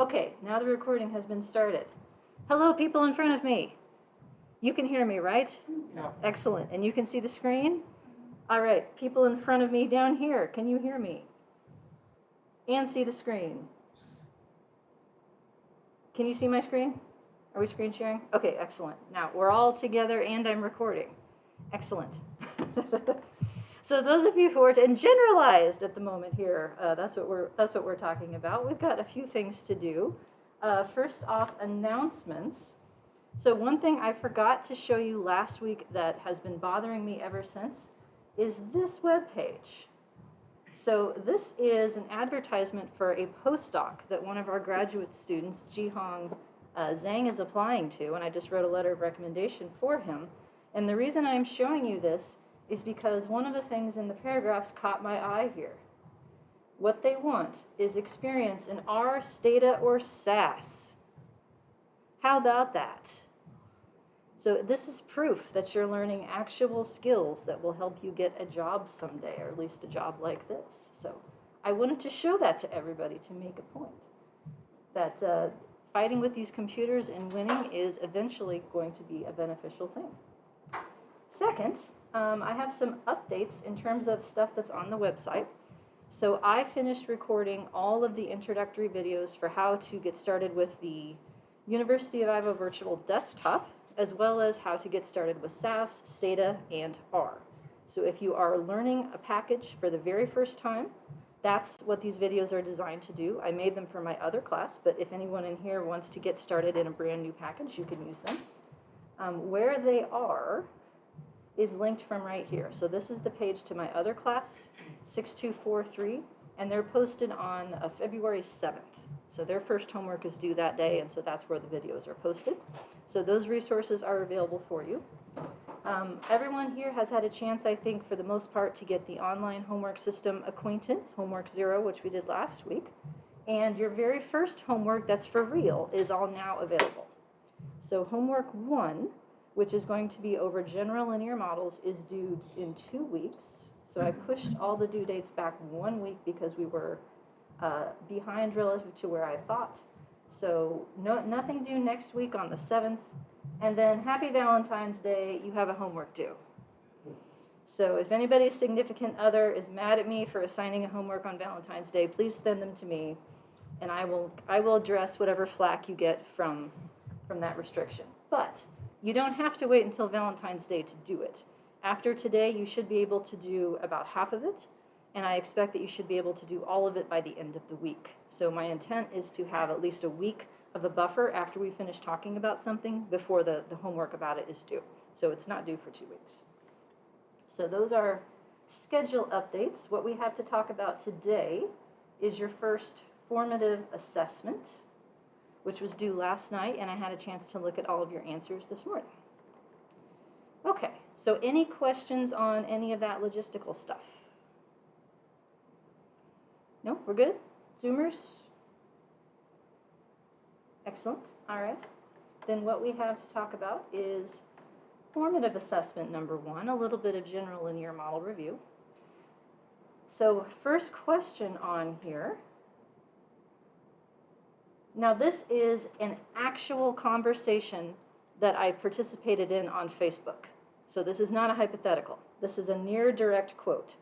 Okay, now the recording has been started. Hello, people in front of me. You can hear me, right? Yeah. Excellent. And you can see the screen? All right, people in front of me down here, can you hear me? And see the screen? Can you see my screen? Are we screen sharing? Okay, excellent. Now, we're all together and I'm recording. Excellent. So those of you who are generalized at the moment here, that's what we're talking about. We've got a few things to do. First off, announcements. So one thing I forgot to show you last week that has been bothering me ever since is this web page. So this is an advertisement for a postdoc that one of our graduate students, Jihong Zhang, is applying to, and I just wrote a letter of recommendation for him. And the reason I'm showing you this is because one of the things in the paragraphs caught my eye here. What they want is experience in R, Stata, or SAS. How about that? So this is proof that you're learning actual skills that will help you get a job someday, or at least a job like this. So I wanted to show that to everybody to make a point that fighting with these computers and winning is eventually going to be a beneficial thing. Second, I have some updates in terms of stuff that's on the website. So I finished recording all of the introductory videos for how to get started with the University of Iowa Virtual Desktop, as well as how to get started with SAS, Stata, and R. So if you are learning a package for the very first time, that's what these videos are designed to do. I made them for my other class, but if anyone in here wants to get started in a brand new package, you can use them. Where they are is linked from right here. So this is the page to my other class, 6243, and they're posted on February 7th. So their first homework is due that day, and so that's where the videos are posted. So those resources are available for you. Everyone here has had a chance, I think, for the most part, to get the online homework system acquainted, Homework 0, which we did last week. And your very first homework that's for real is all now available. So Homework 1, which is going to be over general linear models, is due in 2 weeks. So I pushed all the due dates back 1 week because we were behind relative to where I thought. So nothing due next week on the 7th. And then happy Valentine's Day, you have a homework due. So if anybody's significant other is mad at me for assigning a homework on Valentine's Day, please send them to me, and I will address whatever flack you get from that restriction. But you don't have to wait until Valentine's Day to do it. After today, you should be able to do about half of it, and I expect that you should be able to do all of it by the end of the week. So my intent is to have at least a week of a buffer after we finish talking about something before the homework about it is due. So it's not due for 2 weeks. So those are schedule updates. What we have to talk about today is your first formative assessment, which was due last night, and I had a chance to look at all of your answers this morning. Okay, so any questions on any of that logistical stuff? No, we're good? Zoomers? Excellent, all right. Then what we have to talk about is formative assessment number 1, a little bit of general linear model review. So first question on here. Now this is an actual conversation that I participated in on Facebook. So this is not a hypothetical. This is a near direct quote.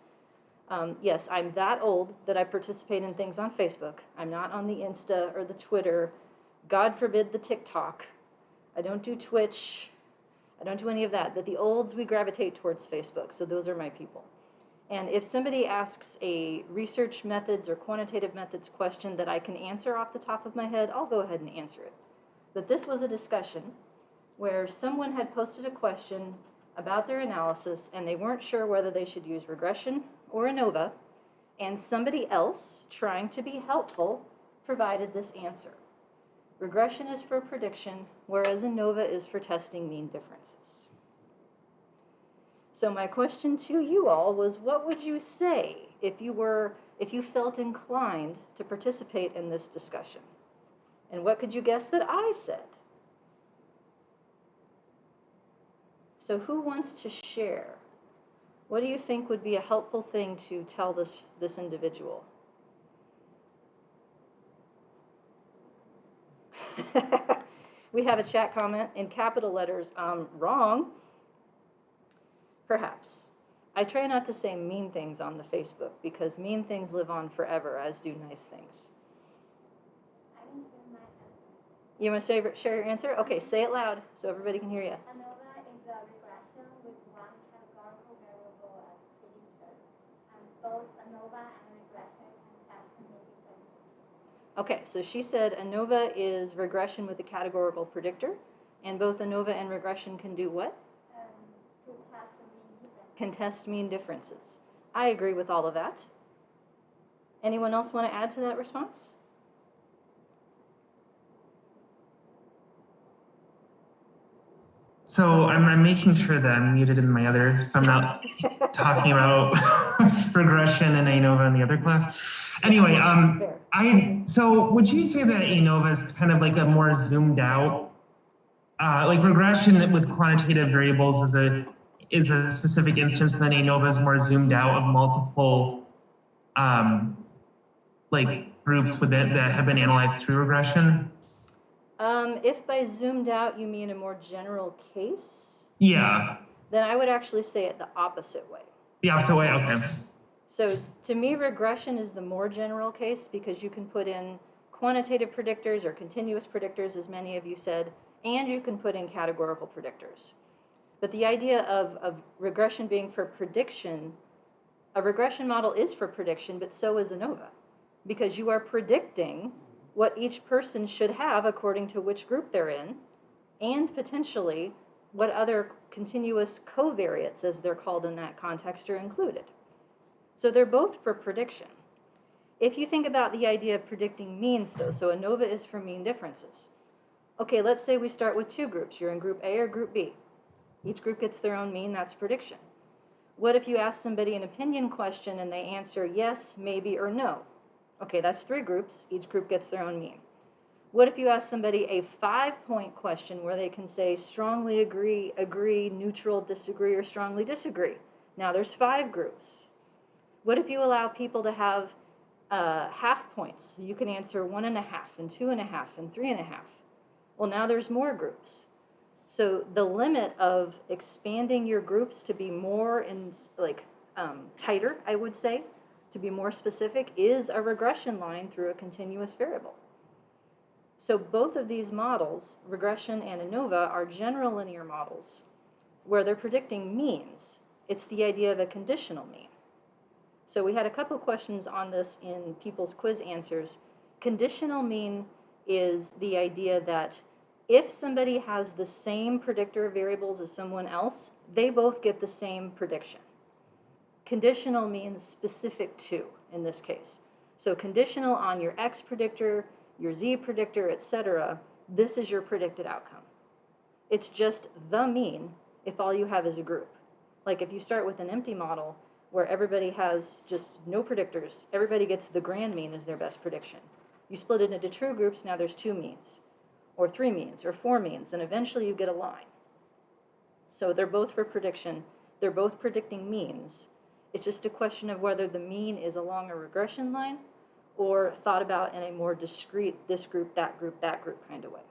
Yes, I'm that old that I participate in things on Facebook. I'm not on the Insta or the Twitter. God forbid the TikTok. I don't do Twitch. I don't do any of that. But the olds, we gravitate towards Facebook. So those are my people. And if somebody asks a research methods or quantitative methods question that I can answer off the top of my head, I'll go ahead and answer it. But this was a discussion where someone had posted a question about their analysis and they weren't sure whether they should use regression or ANOVA, and somebody else, trying to be helpful, provided this answer. Regression is for prediction, whereas ANOVA is for testing mean differences. So my question to you all was, what would you say if you felt inclined to participate in this discussion? And what could you guess that I said? So who wants to share? What do you think would be a helpful thing to tell this individual? We have a chat comment in capital letters. Wrong. Perhaps. I try not to say mean things on the Facebook because mean things live on forever, as do nice things. You want to share your answer? Okay, say it loud so everybody can hear you. ANOVA is a regression with one categorical variable as predictor. And both ANOVA and regression can test many differences. Okay, so she said ANOVA is regression with a categorical predictor, and both ANOVA and regression can do what? To test the mean differences. Can test mean differences. I agree with all of that. Anyone else want to add to that response? So I'm making sure that I'm muted in my other, so I'm not talking about regression and ANOVA in the other class. Anyway, so would you say that ANOVA is kind of like a more zoomed out, like regression with quantitative variables is a specific instance, and then ANOVA is more zoomed out of multiple like groups within that have been analyzed through regression? If by zoomed out you mean a more general case, Yeah. then I would actually say it the opposite way. The opposite way, okay. So to me, regression is the more general case because you can put in quantitative predictors or continuous predictors, as many of you said, and you can put in categorical predictors. But the idea of regression being for prediction, a regression model is for prediction, but so is ANOVA, because you are predicting what each person should have according to which group they're in, and potentially what other continuous covariates, as they're called in that context, are included. So they're both for prediction. If you think about the idea of predicting means, though, so ANOVA is for mean differences. Okay, let's say we start with two groups. You're in group A or group B. Each group gets their own mean, that's prediction. What if you ask somebody an opinion question and they answer yes, maybe, or no? Okay, that's three groups. Each group gets their own mean. What if you ask somebody a 5-point question where they can say strongly agree, agree, neutral, disagree, or strongly disagree? Now there's 5 groups. What if you allow people to have half points? You can answer 1.5 and 2.5 and 3.5. Well, now there's more groups. So the limit of expanding your groups to be more tighter, I would say, to be more specific, is a regression line through a continuous variable. So both of these models, regression and ANOVA, are general linear models where they're predicting means. It's the idea of a conditional mean. So we had a couple questions on this in people's quiz answers. Conditional mean is the idea that if somebody has the same predictor variables as someone else, they both get the same prediction. Conditional means specific to, in this case. So conditional on your X predictor, your Z predictor, etc., this is your predicted outcome. It's just the mean if all you have is a group. Like if you start with an empty model where everybody has just no predictors, everybody gets the grand mean as their best prediction. You split it into 2 groups, now there's 2 means, or 3 means, or 4 means, and eventually you get a line. So they're both for prediction. They're both predicting means. It's just a question of whether the mean is along a regression line or thought about in a more discrete, this group, that group kind of way.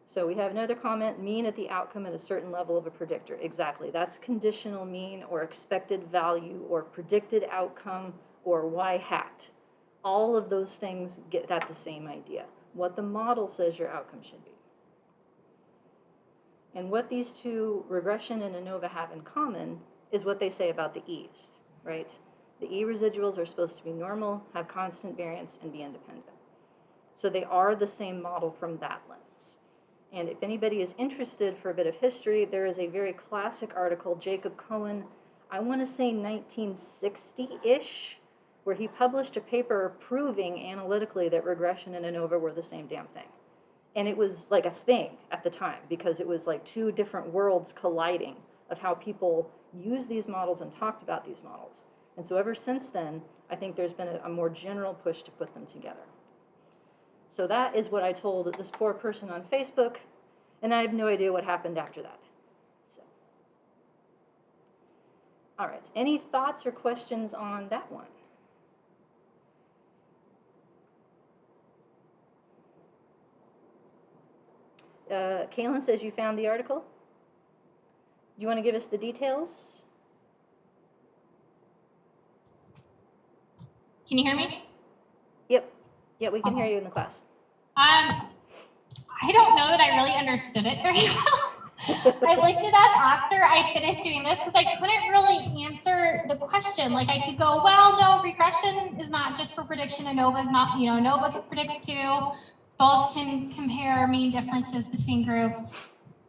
So we have another comment, mean at the outcome at a certain level of a predictor. Exactly, that's conditional mean or expected value or predicted outcome or y hat. All of those things get at the same idea, what the model says your outcome should be. And what these two, regression and ANOVA, have in common is what they say about the E's, right? The E residuals are supposed to be normal, have constant variance, and be independent. So they are the same model from that lens. And if anybody is interested for a bit of history, there is a very classic article, Jacob Cohen, I want to say 1960-ish, where he published a paper proving analytically that regression and ANOVA were the same damn thing. And it was like a thing at the time because it was like 2 different worlds colliding of how people used these models and talked about these models. And so ever since then, I think there's been a more general push to put them together. So that is what I told this poor person on Facebook, and I have no idea what happened after that. So. All right, any thoughts or questions on that one? Kaylin says you found the article. Do you want to give us the details? Can you hear me? Yep. Yeah, we can Awesome. hear you in the class. I don't know that I really understood it very well. I looked it up after I finished doing this because I couldn't really answer the question. Like I could go, well, no, regression is not just for prediction. ANOVA is not, ANOVA predicts too. Both can compare mean differences between groups.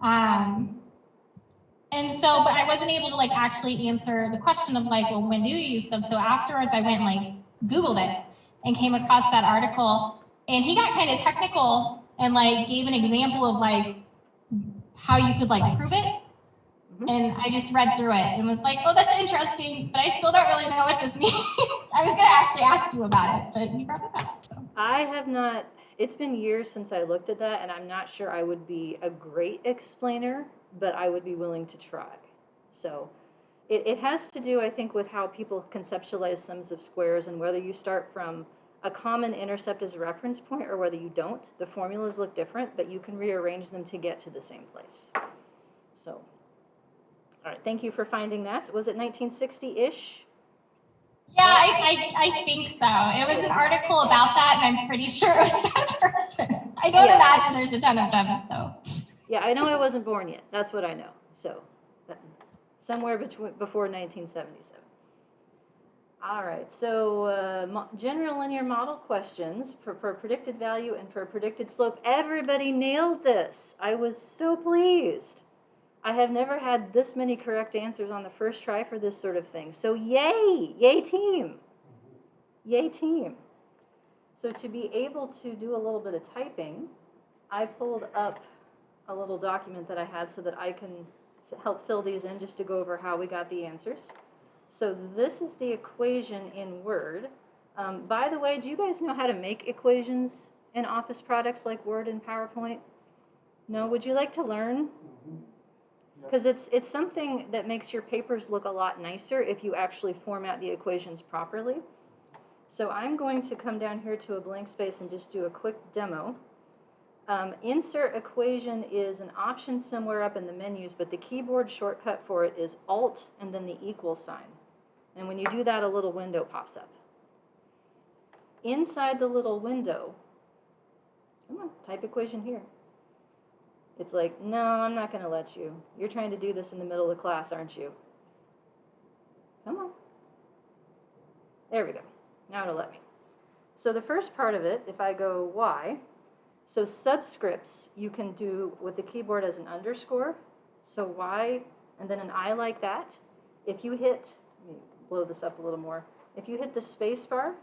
And so, but I wasn't able to like actually answer the question of like, well, when do you use them? So afterwards I went and like Googled it and came across that article, and he got kind of technical and like gave an example of like how you could like prove it. And I just read through it and was like, oh, that's interesting, but I still don't really know what this means. I was gonna actually ask you about it, but you brought it up. So. I have not, it's been years since I looked at that, and I'm not sure I would be a great explainer, but I would be willing to try. So it has to do, I think, with how people conceptualize sums of squares and whether you start from a common intercept as a reference point or whether you don't. The formulas look different, but you can rearrange them to get to the same place. So, all right, thank you for finding that. Was it 1960-ish? Yeah, I think so. It was an article about that, and I'm pretty sure it was that person. I don't imagine there's a ton of them, so. Yeah, I know I wasn't born yet. That's what I know. So, somewhere before 1977. All right, so general linear model questions for predicted value and for predicted slope. Everybody nailed this. I was so pleased. I have never had this many correct answers on the first try for this sort of thing. So yay, yay team, yay team. So to be able to do a little bit of typing, I pulled up a little document that I had so that I can help fill these in just to go over how we got the answers. So this is the equation in Word. By the way, do you guys know how to make equations in Office products like Word and PowerPoint? No? Would you like to learn? Because it's something that makes your papers look a lot nicer if you actually format the equations properly. So I'm going to come down here to a blank space and just do a quick demo. Insert equation is an option somewhere up in the menus, but the keyboard shortcut for it is Alt and then the equal sign. And when you do that, a little window pops up. Inside the little window, come on, type equation here. It's like, no, I'm not going to let you. You're trying to do this in the middle of class, aren't you? Come on. There we go. Now it'll let me. So the first part of it, if I go Y, so subscripts you can do with the keyboard as an underscore. So Y and then an I like that. If you hit, let me blow this up a little more. If you hit the space bar,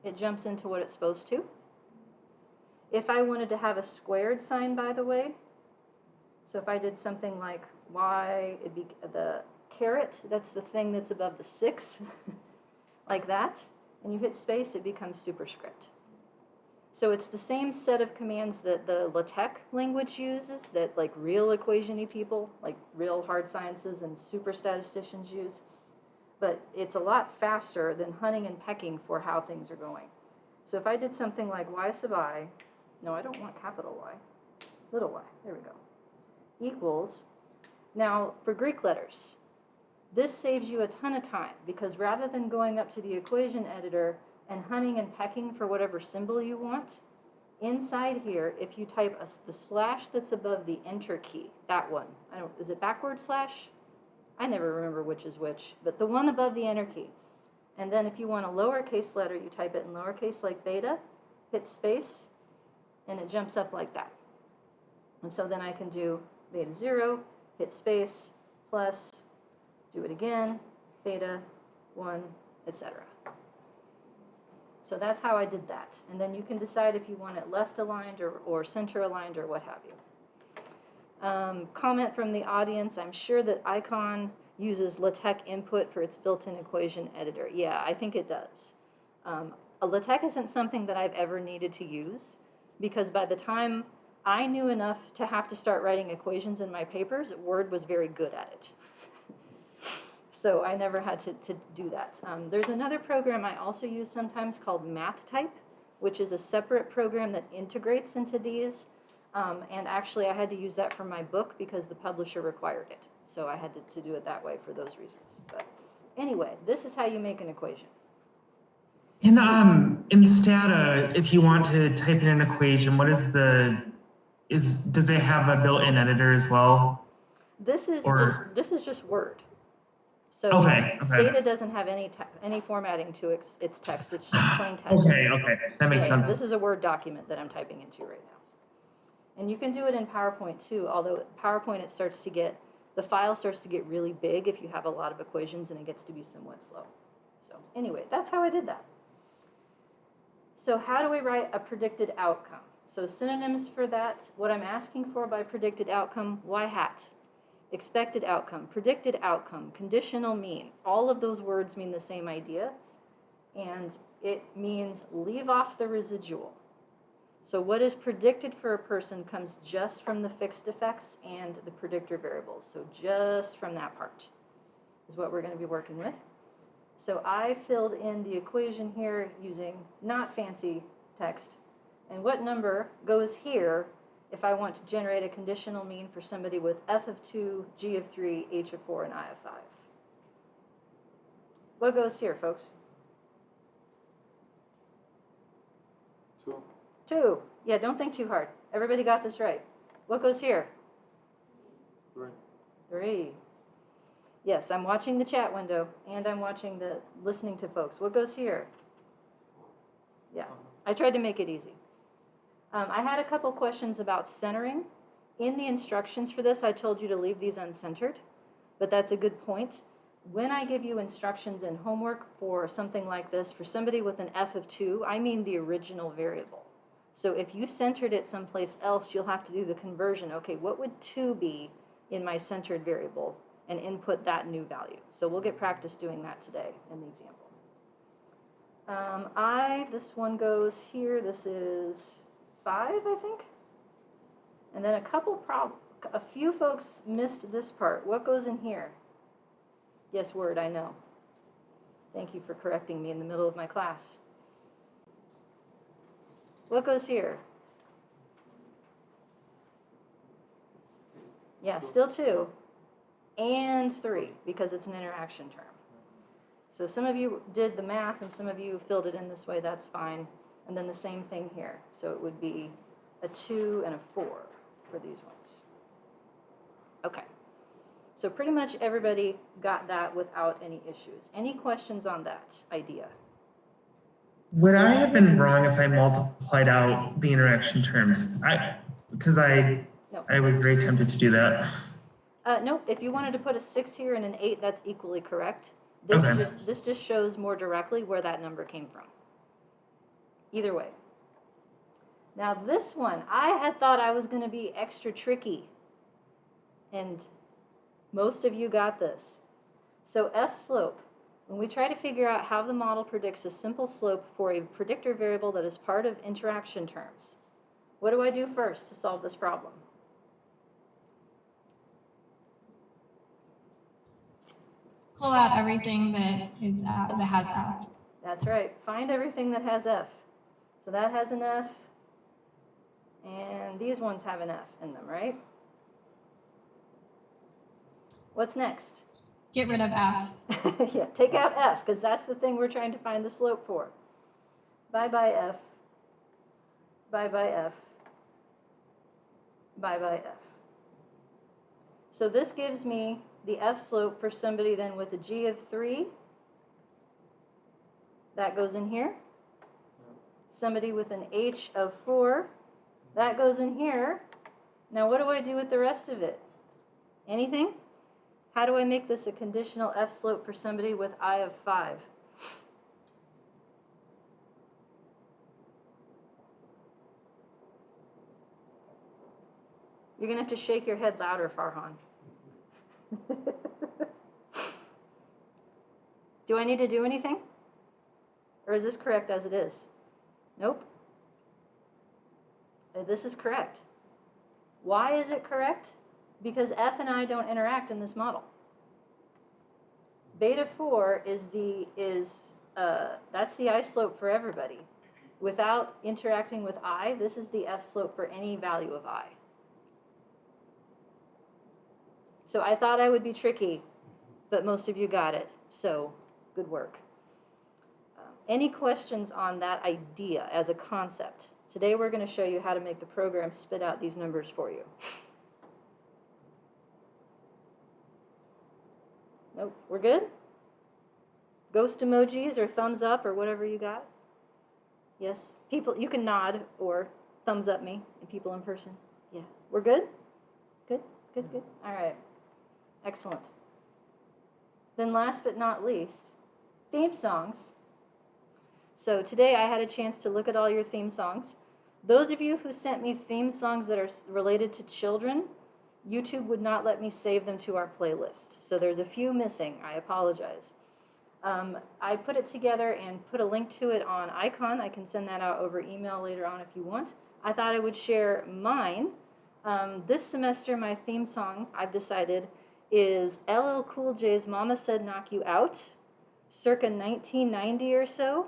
it jumps into what it's supposed to. If I wanted to have a squared sign, by the way, so if I did something like Y, it'd be the caret, that's the thing that's above the 6, like that, and you hit space, it becomes superscript. So it's the same set of commands that the LaTeX language uses, that like real equation-y people, like real hard sciences and super statisticians use. But it's a lot faster than hunting and pecking for how things are going. So if I did something like Y sub I, no, I don't want capital Y, little y, there we go, equals. Now for Greek letters, this saves you a ton of time because rather than going up to the equation editor and hunting and pecking for whatever symbol you want, inside here, if you type the slash that's above the enter key, that one, is it backward slash? I never remember which is which, but the one above the enter key. And then if you want a lowercase letter, you type it in lowercase like beta, hit space, and it jumps up like that. And so then I can do beta 0, hit space, plus, do it again, beta 1, etc. So that's how I did that. And then you can decide if you want it left aligned or center aligned or what have you. Comment from the audience, I'm sure that Icon uses LaTeX input for its built-in equation editor. Yeah, I think it does. LaTeX isn't something that I've ever needed to use because by the time I knew enough to have to start writing equations in my papers, Word was very good at it. So I never had to do that. There's another program I also use sometimes called MathType, which is a separate program that integrates into these. And actually, I had to use that for my book because the publisher required it. So I had to do it that way for those reasons. But anyway, this is how you make an equation. In Stata, if you want to type in an equation, what is does it have a built-in editor as well? This is just Word. So Okay. Stata doesn't have any formatting to its text. It's just plain text. Okay, that makes sense. This is a Word document that I'm typing into right now. And you can do it in PowerPoint too, although PowerPoint the file starts to get really big if you have a lot of equations and it gets to be somewhat slow. So anyway, that's how I did that. So how do we write a predicted outcome? So synonyms for that, what I'm asking for by predicted outcome, y hat. Expected outcome, predicted outcome, conditional mean. All of those words mean the same idea, and it means leave off the residual. So what is predicted for a person comes just from the fixed effects and the predictor variables. So just from that part is what we're going to be working with. So I filled in the equation here using not fancy text. And what number goes here if I want to generate a conditional mean for somebody with f of 2, g of 3, h of 4, and I of 5? What goes here, folks? 2. Yeah, don't think too hard. Everybody got this right. What goes here? 3. Yes, I'm watching the chat window, and I'm listening to folks. What goes here? Yeah, I tried to make it easy. I had a couple questions about centering. In the instructions for this, I told you to leave these uncentered, but that's a good point. When I give you instructions in homework for something like this, for somebody with an f of 2, I mean the original variable. So if you centered it someplace else, you'll have to do the conversion. Okay, what would 2 be in my centered variable? And input that new value. So we'll get practice doing that today in the example. This one goes here. This is 5, I think. And then a few folks missed this part. What goes in here? Yes, Word, I know. Thank you for correcting me in the middle of my class. What goes here? Yeah, still 2. And 3, because it's an interaction term. So some of you did the math and some of you filled it in this way, that's fine. And then the same thing here. So it would be a 2 and a 4 for these ones. Okay. So pretty much everybody got that without any issues. Any questions on that idea? Would I have been wrong if I multiplied out the interaction terms? Because I was very tempted to do that. Nope, if you wanted to put a 6 here and an 8, that's equally correct. This just shows more directly where that number came from. Either way. Now this one, I had thought I was going to be extra tricky. And most of you got this. So f-slope, when we try to figure out how the model predicts a simple slope for a predictor variable that is part of interaction terms, what do I do first to solve this problem? Pull out everything that has f. That's right. Find everything that has f. So that has an f, and these ones have an f in them, right? What's next? Get rid of f. Yeah, take out f, because that's the thing we're trying to find the slope for. Bye-bye f. Bye-bye f. Bye-bye f. So this gives me the f-slope for somebody then with a g of 3. That goes in here. Somebody with an h of 4. That goes in here. Now what do I do with the rest of it? Anything? How do I make this a conditional f-slope for somebody with I of 5? You're going to have to shake your head louder, Farhan. Do I need to do anything? Or is this correct as it is? Nope. This is correct. Why is it correct? Because f and I don't interact in this model. Beta 4 is that's the I slope for everybody. without interacting with I, this is the F slope for any value of I. So I thought I would be tricky, but most of you got it. So good work. Any questions on that idea as a concept? Today we're going to show you how to make the program spit out these numbers for you. Nope, we're good? Ghost emojis or thumbs up or whatever you got? Yes? People, you can nod or thumbs up me and people in person. Yeah, we're good? Good, good, good. All right, excellent. Then last but not least, theme songs. So today I had a chance to look at all your theme songs. Those of you who sent me theme songs that are related to children, YouTube would not let me save them to our playlist. So there's a few missing. I apologize. I put it together and put a link to it on Icon. I can send that out over email later on if you want. I thought I would share mine. This semester, my theme song, I've decided, is LL Cool J's Mama Said Knock You Out, circa 1990 or so.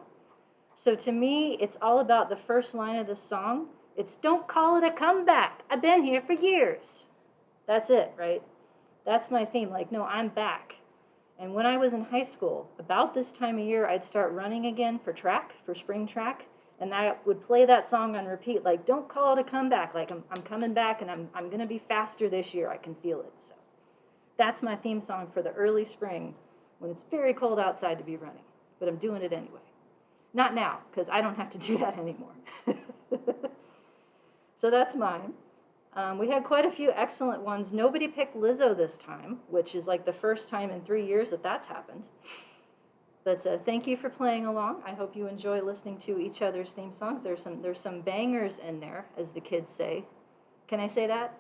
So to me, it's all about the first line of the song. It's "Don't call it a comeback. I've been here for years." That's it, right? That's my theme. Like, no, I'm back. And when I was in high school, about this time of year, I'd start running again for track, for spring track. And I would play that song on repeat, like, "Don't call it a comeback. Like, I'm coming back and I'm going to be faster this year. I can feel it." So that's my theme song for the early spring when it's very cold outside to be running. But I'm doing it anyway. Not now, because I don't have to do that anymore. So that's mine. We had quite a few excellent ones. Nobody picked Lizzo this time, which is like the first time in 3 years that that's happened. But thank you for playing along. I hope you enjoy listening to each other's theme songs. There's some bangers in there, as the kids say. Can I say that?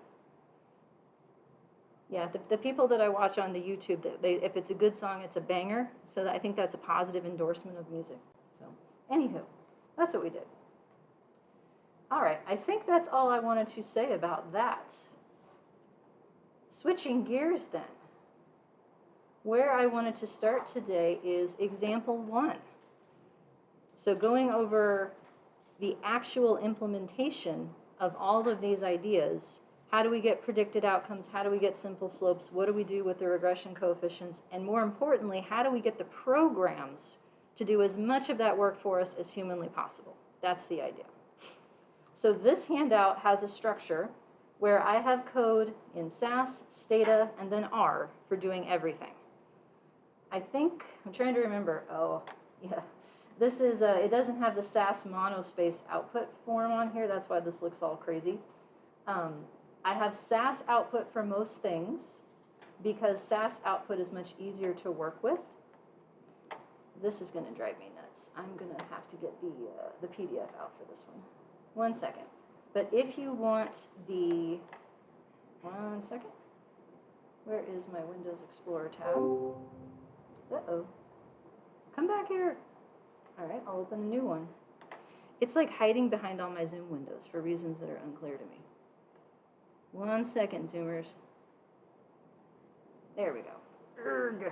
Yeah, the people that I watch on the YouTube, if it's a good song, it's a banger. So I think that's a positive endorsement of music. So, anywho, that's what we did. All right, I think that's all I wanted to say about that. Switching gears then. Where I wanted to start today is example 1. So going over the actual implementation of all of these ideas. How do we get predicted outcomes? How do we get simple slopes? What do we do with the regression coefficients? And more importantly, how do we get the programs to do as much of that work for us as humanly possible? That's the idea. So this handout has a structure where I have code in SAS, Stata, and then R for doing everything. I think, I'm trying to remember, oh, yeah. This is, it doesn't have the SAS monospace output form on here, that's why this looks all crazy. I have SAS output for most things because SAS output is much easier to work with. This is going to drive me nuts. I'm going to have to get the PDF out for this one. 1 second. But if you want the, 1 second. Where is my Windows Explorer tab? Uh-oh. Come back here. All right, I'll open a new one. It's like hiding behind all my Zoom windows for reasons that are unclear to me. 1 second, Zoomers. There we go. Urgh.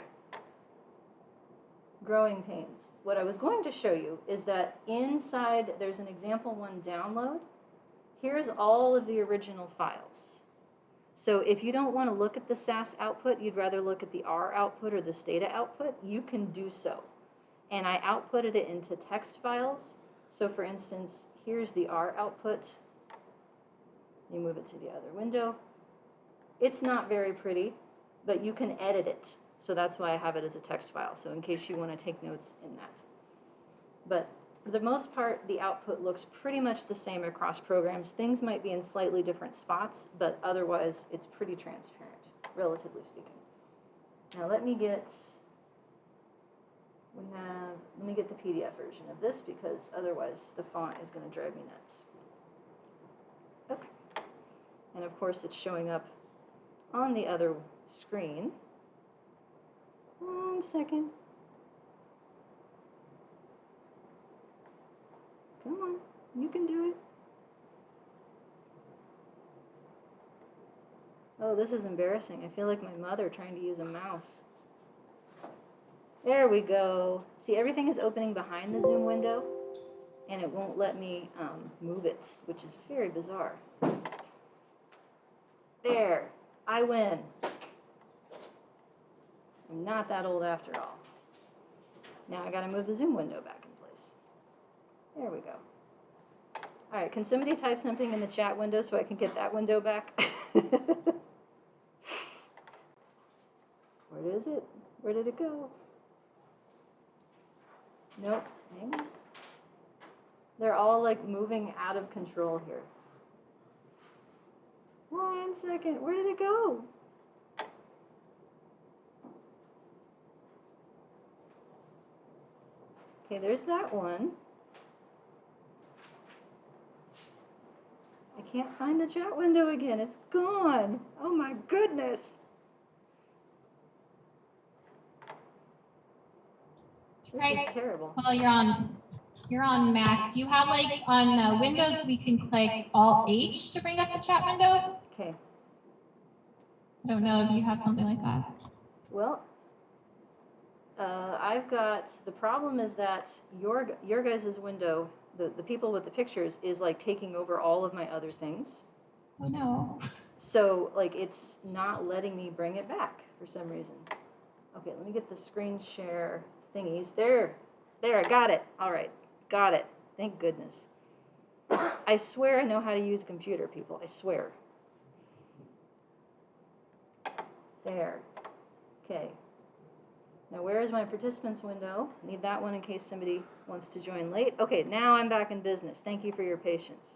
Growing pains. What I was going to show you is that inside, there's an example 1 download. Here's all of the original files. So if you don't want to look at the SAS output, you'd rather look at the R output or the Stata output, you can do so. And I outputted it into text files. So for instance, here's the R output. You move it to the other window. It's not very pretty, but you can edit it. So that's why I have it as a text file, so in case you want to take notes in that. But for the most part, the output looks pretty much the same across programs. Things might be in slightly different spots, but otherwise it's pretty transparent, relatively speaking. Now let me get the PDF version of this because otherwise the font is going to drive me nuts. Okay. And of course it's showing up on the other screen. 1 second. Come on, you can do it. Oh, this is embarrassing. I feel like my mother trying to use a mouse. There we go. See, everything is opening behind the Zoom window. and it won't let me move it, which is very bizarre. There, I win. I'm not that old after all. Now I gotta move the Zoom window back in place. There we go. All right, can somebody type something in the chat window so I can get that window back? Where is it? Where did it go? Nope, hang on. They're all like moving out of control here. 1 second, where did it go? Okay, there's that one. I can't find the chat window again. It's gone. Oh my goodness. This is terrible. Well, you're on Mac. Do you have like on Windows we can click Alt H to bring up the chat window? Okay. I don't know if you have something like that. Well, I've got, the problem is that your guys' window, the people with the pictures, is like taking over all of my other things. Oh no. So like it's not letting me bring it back for some reason. Okay, let me get the screen share thingies. There, I got it. All right, got it. Thank goodness. I swear I know how to use a computer, people. I swear. There. Okay. Now where is my participants window? Need that one in case somebody wants to join late. Okay, now I'm back in business. Thank you for your patience.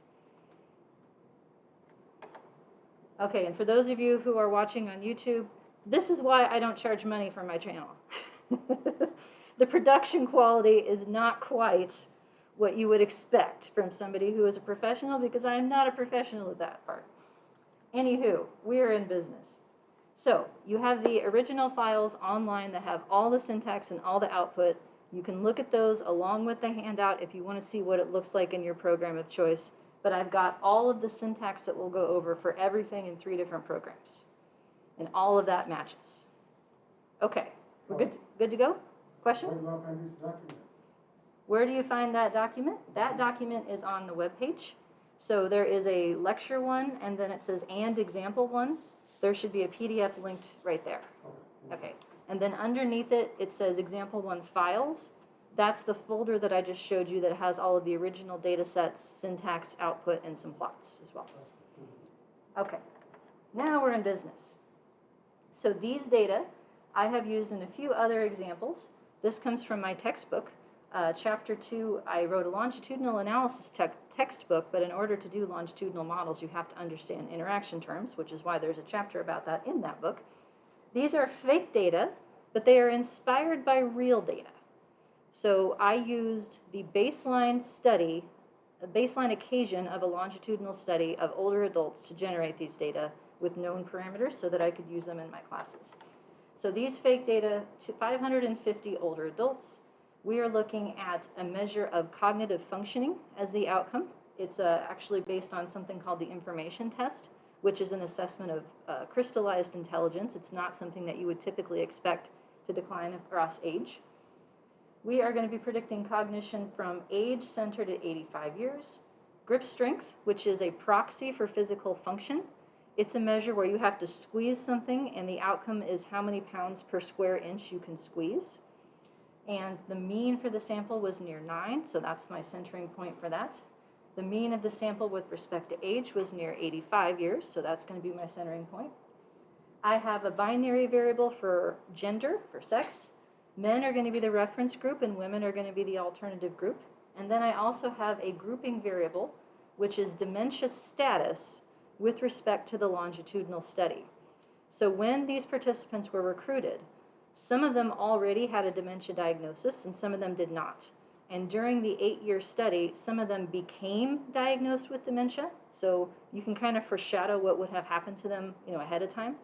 Okay, and for those of you who are watching on YouTube, this is why I don't charge money for my channel. The production quality is not quite what you would expect from somebody who is a professional, because I am not a professional at that part. Anywho, we are in business. So you have the original files online that have all the syntax and all the output. You can look at those along with the handout if you want to see what it looks like in your program of choice. But I've got all of the syntax that we'll go over for everything in 3 different programs. And all of that matches. Okay, we're good to go? Question? Where do I find this document? Where do you find that document? That document is on the web page. So there is a lecture one, and then it says and example one. There should be a PDF linked right there. Okay, and then underneath it, it says example one files. That's the folder that I just showed you that has all of the original data sets, syntax, output, and some plots as well. Okay, now we're in business. So these data I have used in a few other examples. This comes from my textbook. Chapter 2, I wrote a longitudinal analysis textbook, but in order to do longitudinal models, you have to understand interaction terms, which is why there's a chapter about that in that book. These are fake data, but they are inspired by real data. So I used the baseline study, a baseline occasion of a longitudinal study of older adults to generate these data with known parameters so that I could use them in my classes. So these fake data, to 550 older adults, we are looking at a measure of cognitive functioning as the outcome. It's actually based on something called the information test, which is an assessment of crystallized intelligence. It's not something that you would typically expect to decline across age. We are going to be predicting cognition from age centered at 85 years. Grip strength, which is a proxy for physical function. It's a measure where you have to squeeze something, and the outcome is how many pounds per square inch you can squeeze. And the mean for the sample was near 9, so that's my centering point for that. The mean of the sample with respect to age was near 85 years, so that's going to be my centering point. I have a binary variable for gender, for sex. Men are going to be the reference group, and women are going to be the alternative group. And then I also have a grouping variable, which is dementia status with respect to the longitudinal study. So when these participants were recruited, some of them already had a dementia diagnosis and some of them did not. And during the 8-year study, some of them became diagnosed with dementia. So you can kind of foreshadow what would have happened to them, ahead of time.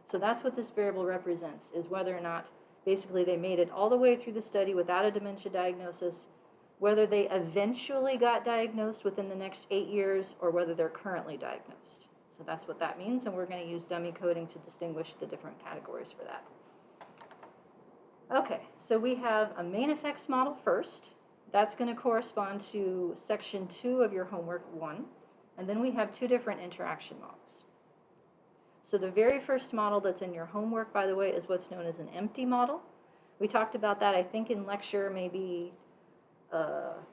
So that's what this variable represents, is whether or not basically they made it all the way through the study without a dementia diagnosis, whether they eventually got diagnosed within the next 8 years, or whether they're currently diagnosed. So that's what that means, and we're going to use dummy coding to distinguish the different categories for that. Okay, so we have a main effects model first. That's going to correspond to section 2 of your homework 1. And then we have 2 different interaction models. So the very first model that's in your homework, by the way, is what's known as an empty model. We talked about that, I think, in lecture maybe,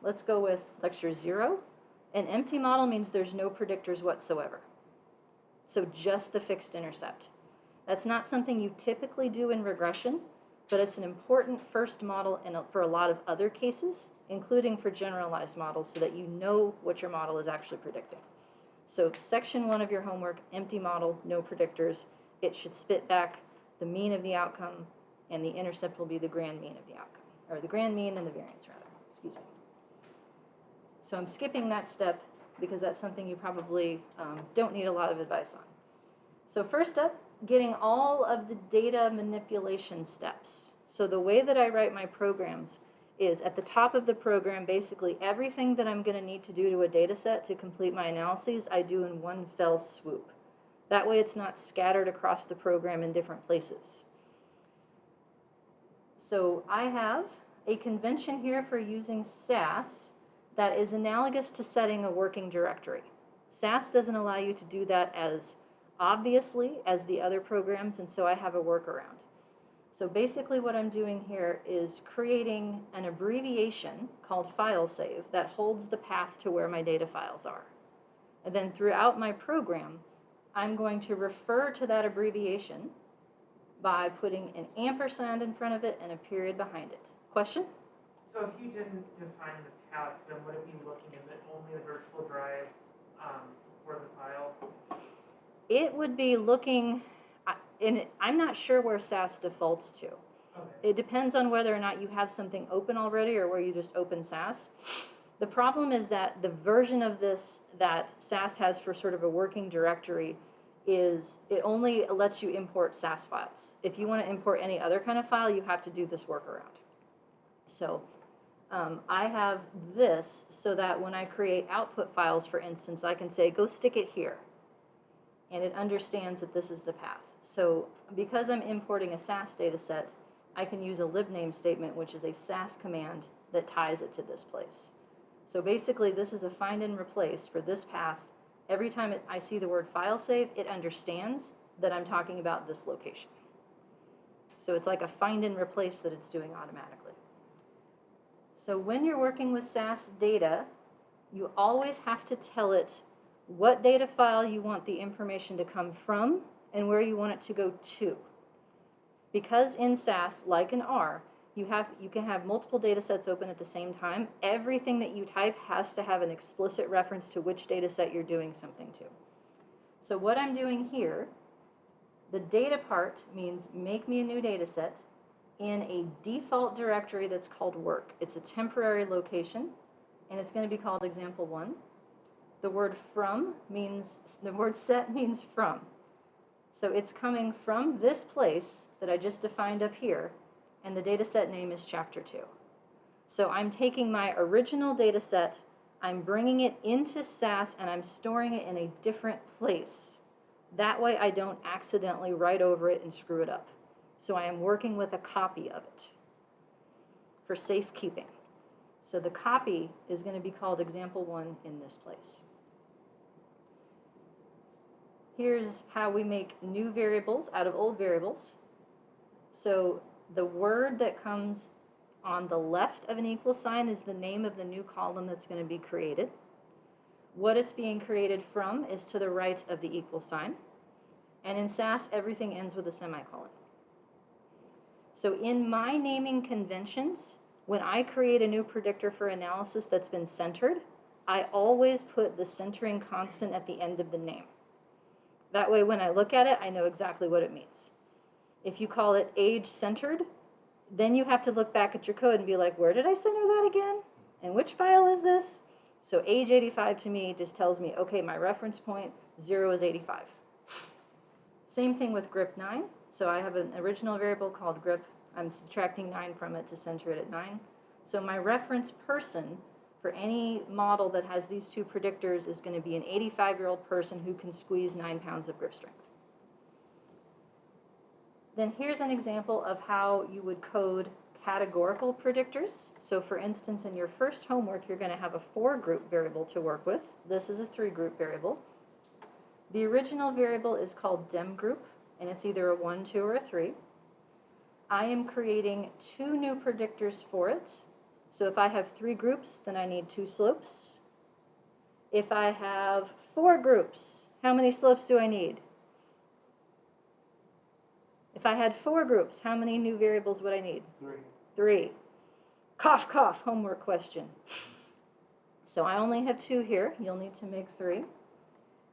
let's go with lecture 0. An empty model means there's no predictors whatsoever. So just the fixed intercept. That's not something you typically do in regression, but it's an important first model for a lot of other cases, including for generalized models, so that you know what your model is actually predicting. So section 1 of your homework, empty model, no predictors. It should spit back the mean of the outcome, and the intercept will be the grand mean of the outcome, or the grand mean and the variance, rather. Excuse me. So I'm skipping that step because that's something you probably don't need a lot of advice on. So first up, getting all of the data manipulation steps. So the way that I write my programs is at the top of the program, basically everything that I'm going to need to do to a data set to complete my analyses, I do in one fell swoop. That way it's not scattered across the program in different places. So I have a convention here for using SAS that is analogous to setting a working directory. SAS doesn't allow you to do that as obviously as the other programs, and so I have a workaround. So basically what I'm doing here is creating an abbreviation called file save that holds the path to where my data files are. And then throughout my program, I'm going to refer to that abbreviation by putting an ampersand in front of it and a period behind it. Question? So if you didn't define the path, then would it be looking at only the virtual drive for the file? It would be looking, and I'm not sure where SAS defaults to. Okay. It depends on whether or not you have something open already or where you just open SAS. The problem is that the version of this that SAS has for sort of a working directory is it only lets you import SAS files. If you want to import any other kind of file, you have to do this workaround. So I have this so that when I create output files, for instance, I can say, go stick it here. And it understands that this is the path. So because I'm importing a SAS data set, I can use a libname statement, which is a SAS command that ties it to this place. So basically, this is a find and replace for this path. Every time I see the word file save, it understands that I'm talking about this location. So it's like a find and replace that it's doing automatically. So when you're working with SAS data, you always have to tell it what data file you want the information to come from and where you want it to go to. Because in SAS, like in R, you can have multiple data sets open at the same time. Everything that you type has to have an explicit reference to which data set you're doing something to. So what I'm doing here, the data part means make me a new data set in a default directory that's called work. It's a temporary location, and it's going to be called example 1. The word set means from. So it's coming from this place that I just defined up here, and the data set name is chapter 2. So I'm taking my original data set, I'm bringing it into SAS, and I'm storing it in a different place. That way I don't accidentally write over it and screw it up. So I am working with a copy of it for safekeeping. So the copy is going to be called example 1 in this place. Here's how we make new variables out of old variables. So the word that comes on the left of an equal sign is the name of the new column that's going to be created. What it's being created from is to the right of the equal sign. And in SAS, everything ends with a semicolon. So in my naming conventions, when I create a new predictor for analysis that's been centered, I always put the centering constant at the end of the name. That way, when I look at it, I know exactly what it means. If you call it age-centered, then you have to look back at your code and be like, where did I center that again? And which file is this? So age 85 to me just tells me, okay, my reference point, 0 is 85. Same thing with grip 9. So I have an original variable called grip. I'm subtracting 9 from it to center it at 9. So my reference person for any model that has these two predictors is going to be an 85-year-old person who can squeeze 9 pounds of grip strength. Then here's an example of how you would code categorical predictors. So for instance, in your first homework, you're going to have a 4-group variable to work with. This is a 3-group variable. The original variable is called dem group, and it's either a 1, 2, or a 3. I am creating 2 new predictors for it. So if I have 3 groups, then I need 2 slopes. If I have 4 groups, how many slopes do I need? If I had 4 groups, how many new variables would I need? 3. Cough, cough, homework question. So I only have 2 here. You'll need to make 3.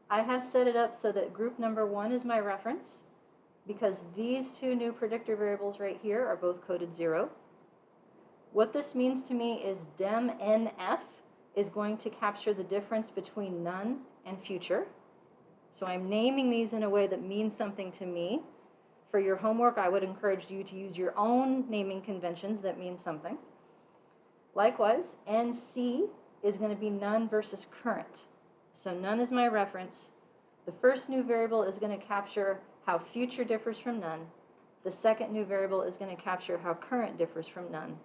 I have set it up so that group number 1 is my reference, because these 2 new predictor variables right here are both coded 0. What this means to me is dem nf is going to capture the difference between none and future. So I'm naming these in a way that means something to me. For your homework, I would encourage you to use your own naming conventions that mean something. Likewise, nc is going to be none versus current. So none is my reference. The first new variable is going to capture how future differs from none. The second new variable is going to capture how current differs from none.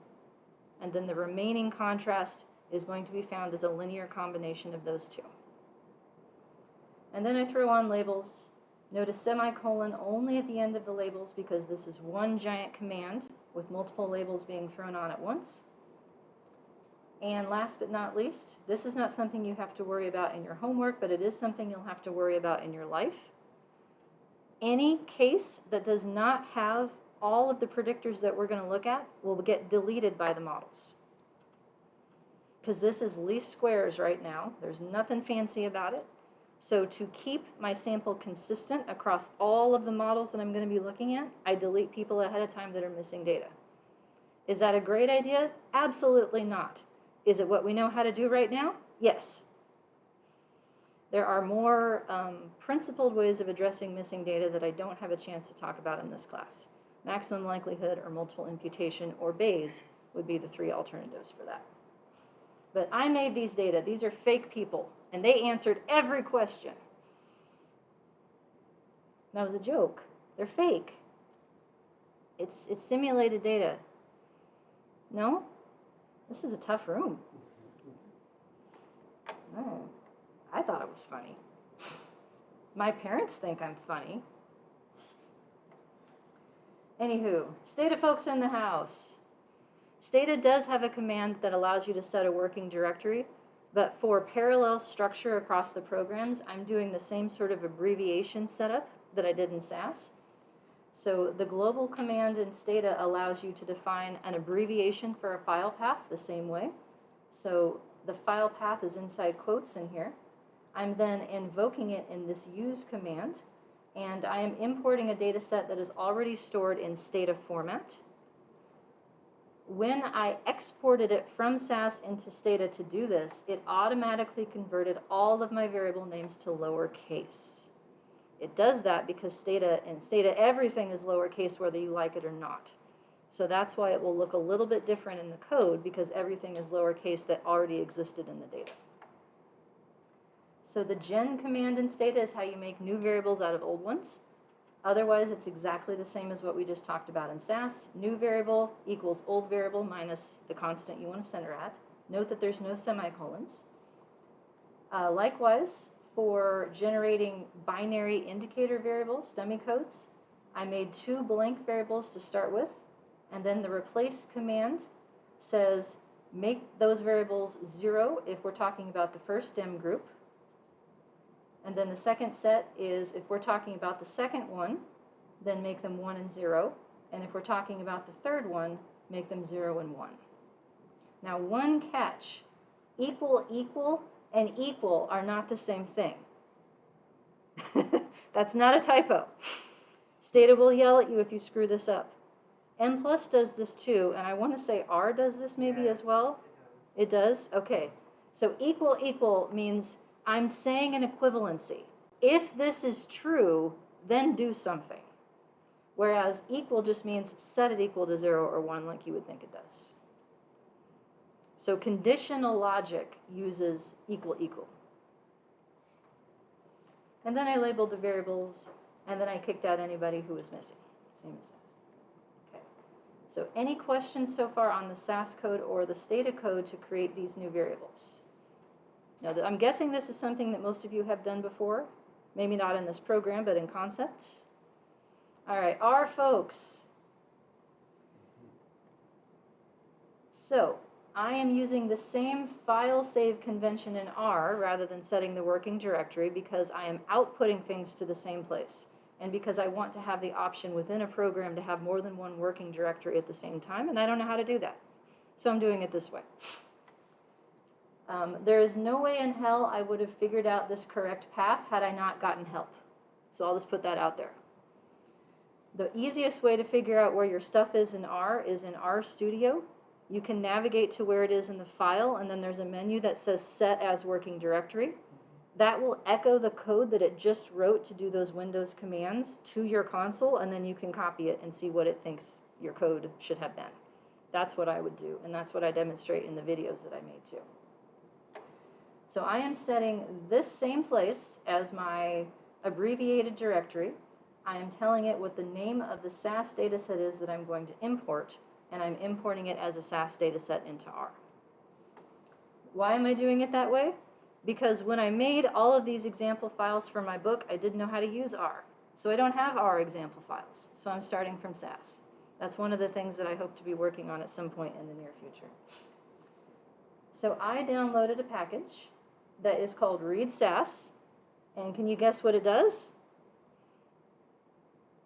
And then the remaining contrast is going to be found as a linear combination of those 2. And then I throw on labels. Notice semicolon only at the end of the labels because this is one giant command with multiple labels being thrown on at once. And last but not least, this is not something you have to worry about in your homework, but it is something you'll have to worry about in your life. Any case that does not have all of the predictors that we're going to look at will get deleted by the models. Because this is least squares right now. There's nothing fancy about it. So to keep my sample consistent across all of the models that I'm going to be looking at, I delete people ahead of time that are missing data. Is that a great idea? Absolutely not. Is it what we know how to do right now? Yes. There are more principled ways of addressing missing data that I don't have a chance to talk about in this class. Maximum likelihood or multiple imputation or Bayes would be the 3 alternatives for that. But I made these data. These are fake people, and they answered every question. That was a joke. They're fake. It's simulated data. No? This is a tough room. Oh, I thought it was funny. My parents think I'm funny. Anywho, Stata folks in the house. Stata does have a command that allows you to set a working directory, but for parallel structure across the programs, I'm doing the same sort of abbreviation setup that I did in SAS. So the global command in Stata allows you to define an abbreviation for a file path the same way. So the file path is inside quotes in here. I'm then invoking it in this use command, and I am importing a data set that is already stored in Stata format. When I exported it from SAS into Stata to do this, it automatically converted all of my variable names to lowercase. It does that because in Stata everything is lowercase whether you like it or not. So that's why it will look a little bit different in the code because everything is lowercase that already existed in the data. So the gen command in Stata is how you make new variables out of old ones. Otherwise, it's exactly the same as what we just talked about in SAS. New variable equals old variable minus the constant you want to center at. Note that there's no semicolons. Likewise, for generating binary indicator variables, dummy codes, I made 2 blank variables to start with, and then the replace command says make those variables 0 if we're talking about the first dem group. And then the second set is if we're talking about the second one, then make them 1 and 0. And if we're talking about the third one, make them 0 and 1. Now, one catch, equal, equal, and equal are not the same thing. That's not a typo. Stata will yell at you if you screw this up. M plus does this too, and I want to say R does this maybe as well. It does? Okay. So equal, equal means I'm saying an equivalency. If this is true, then do something. Whereas equal just means set it equal to 0 or 1 like you would think it does. So conditional logic uses equal, equal. And then I labeled the variables, and then I kicked out anybody who was missing. Same as that. Okay. So any questions so far on the SAS code or the Stata code to create these new variables? Now, I'm guessing this is something that most of you have done before. Maybe not in this program, but in concept. All right, R folks. So I am using the same file save convention in R rather than setting the working directory because I am outputting things to the same place. And because I want to have the option within a program to have more than one working directory at the same time, and I don't know how to do that. So I'm doing it this way. There is no way in hell I would have figured out this correct path had I not gotten help. So I'll just put that out there. The easiest way to figure out where your stuff is in RStudio. You can navigate to where it is in the file, and then there's a menu that says Set as Working Directory. That will echo the code that it just wrote to do those Windows commands to your console, and then you can copy it and see what it thinks your code should have been. That's what I would do, and that's what I demonstrate in the videos that I made too. So I am setting this same place as my abbreviated directory. I am telling it what the name of the SAS dataset is that I'm going to import, and I'm importing it as a SAS dataset into R. Why am I doing it that way? Because when I made all of these example files for my book, I didn't know how to use R. So I don't have R example files. So I'm starting from SAS. That's one of the things that I hope to be working on at some point in the near future. So I downloaded a package that is called Read SAS. And can you guess what it does?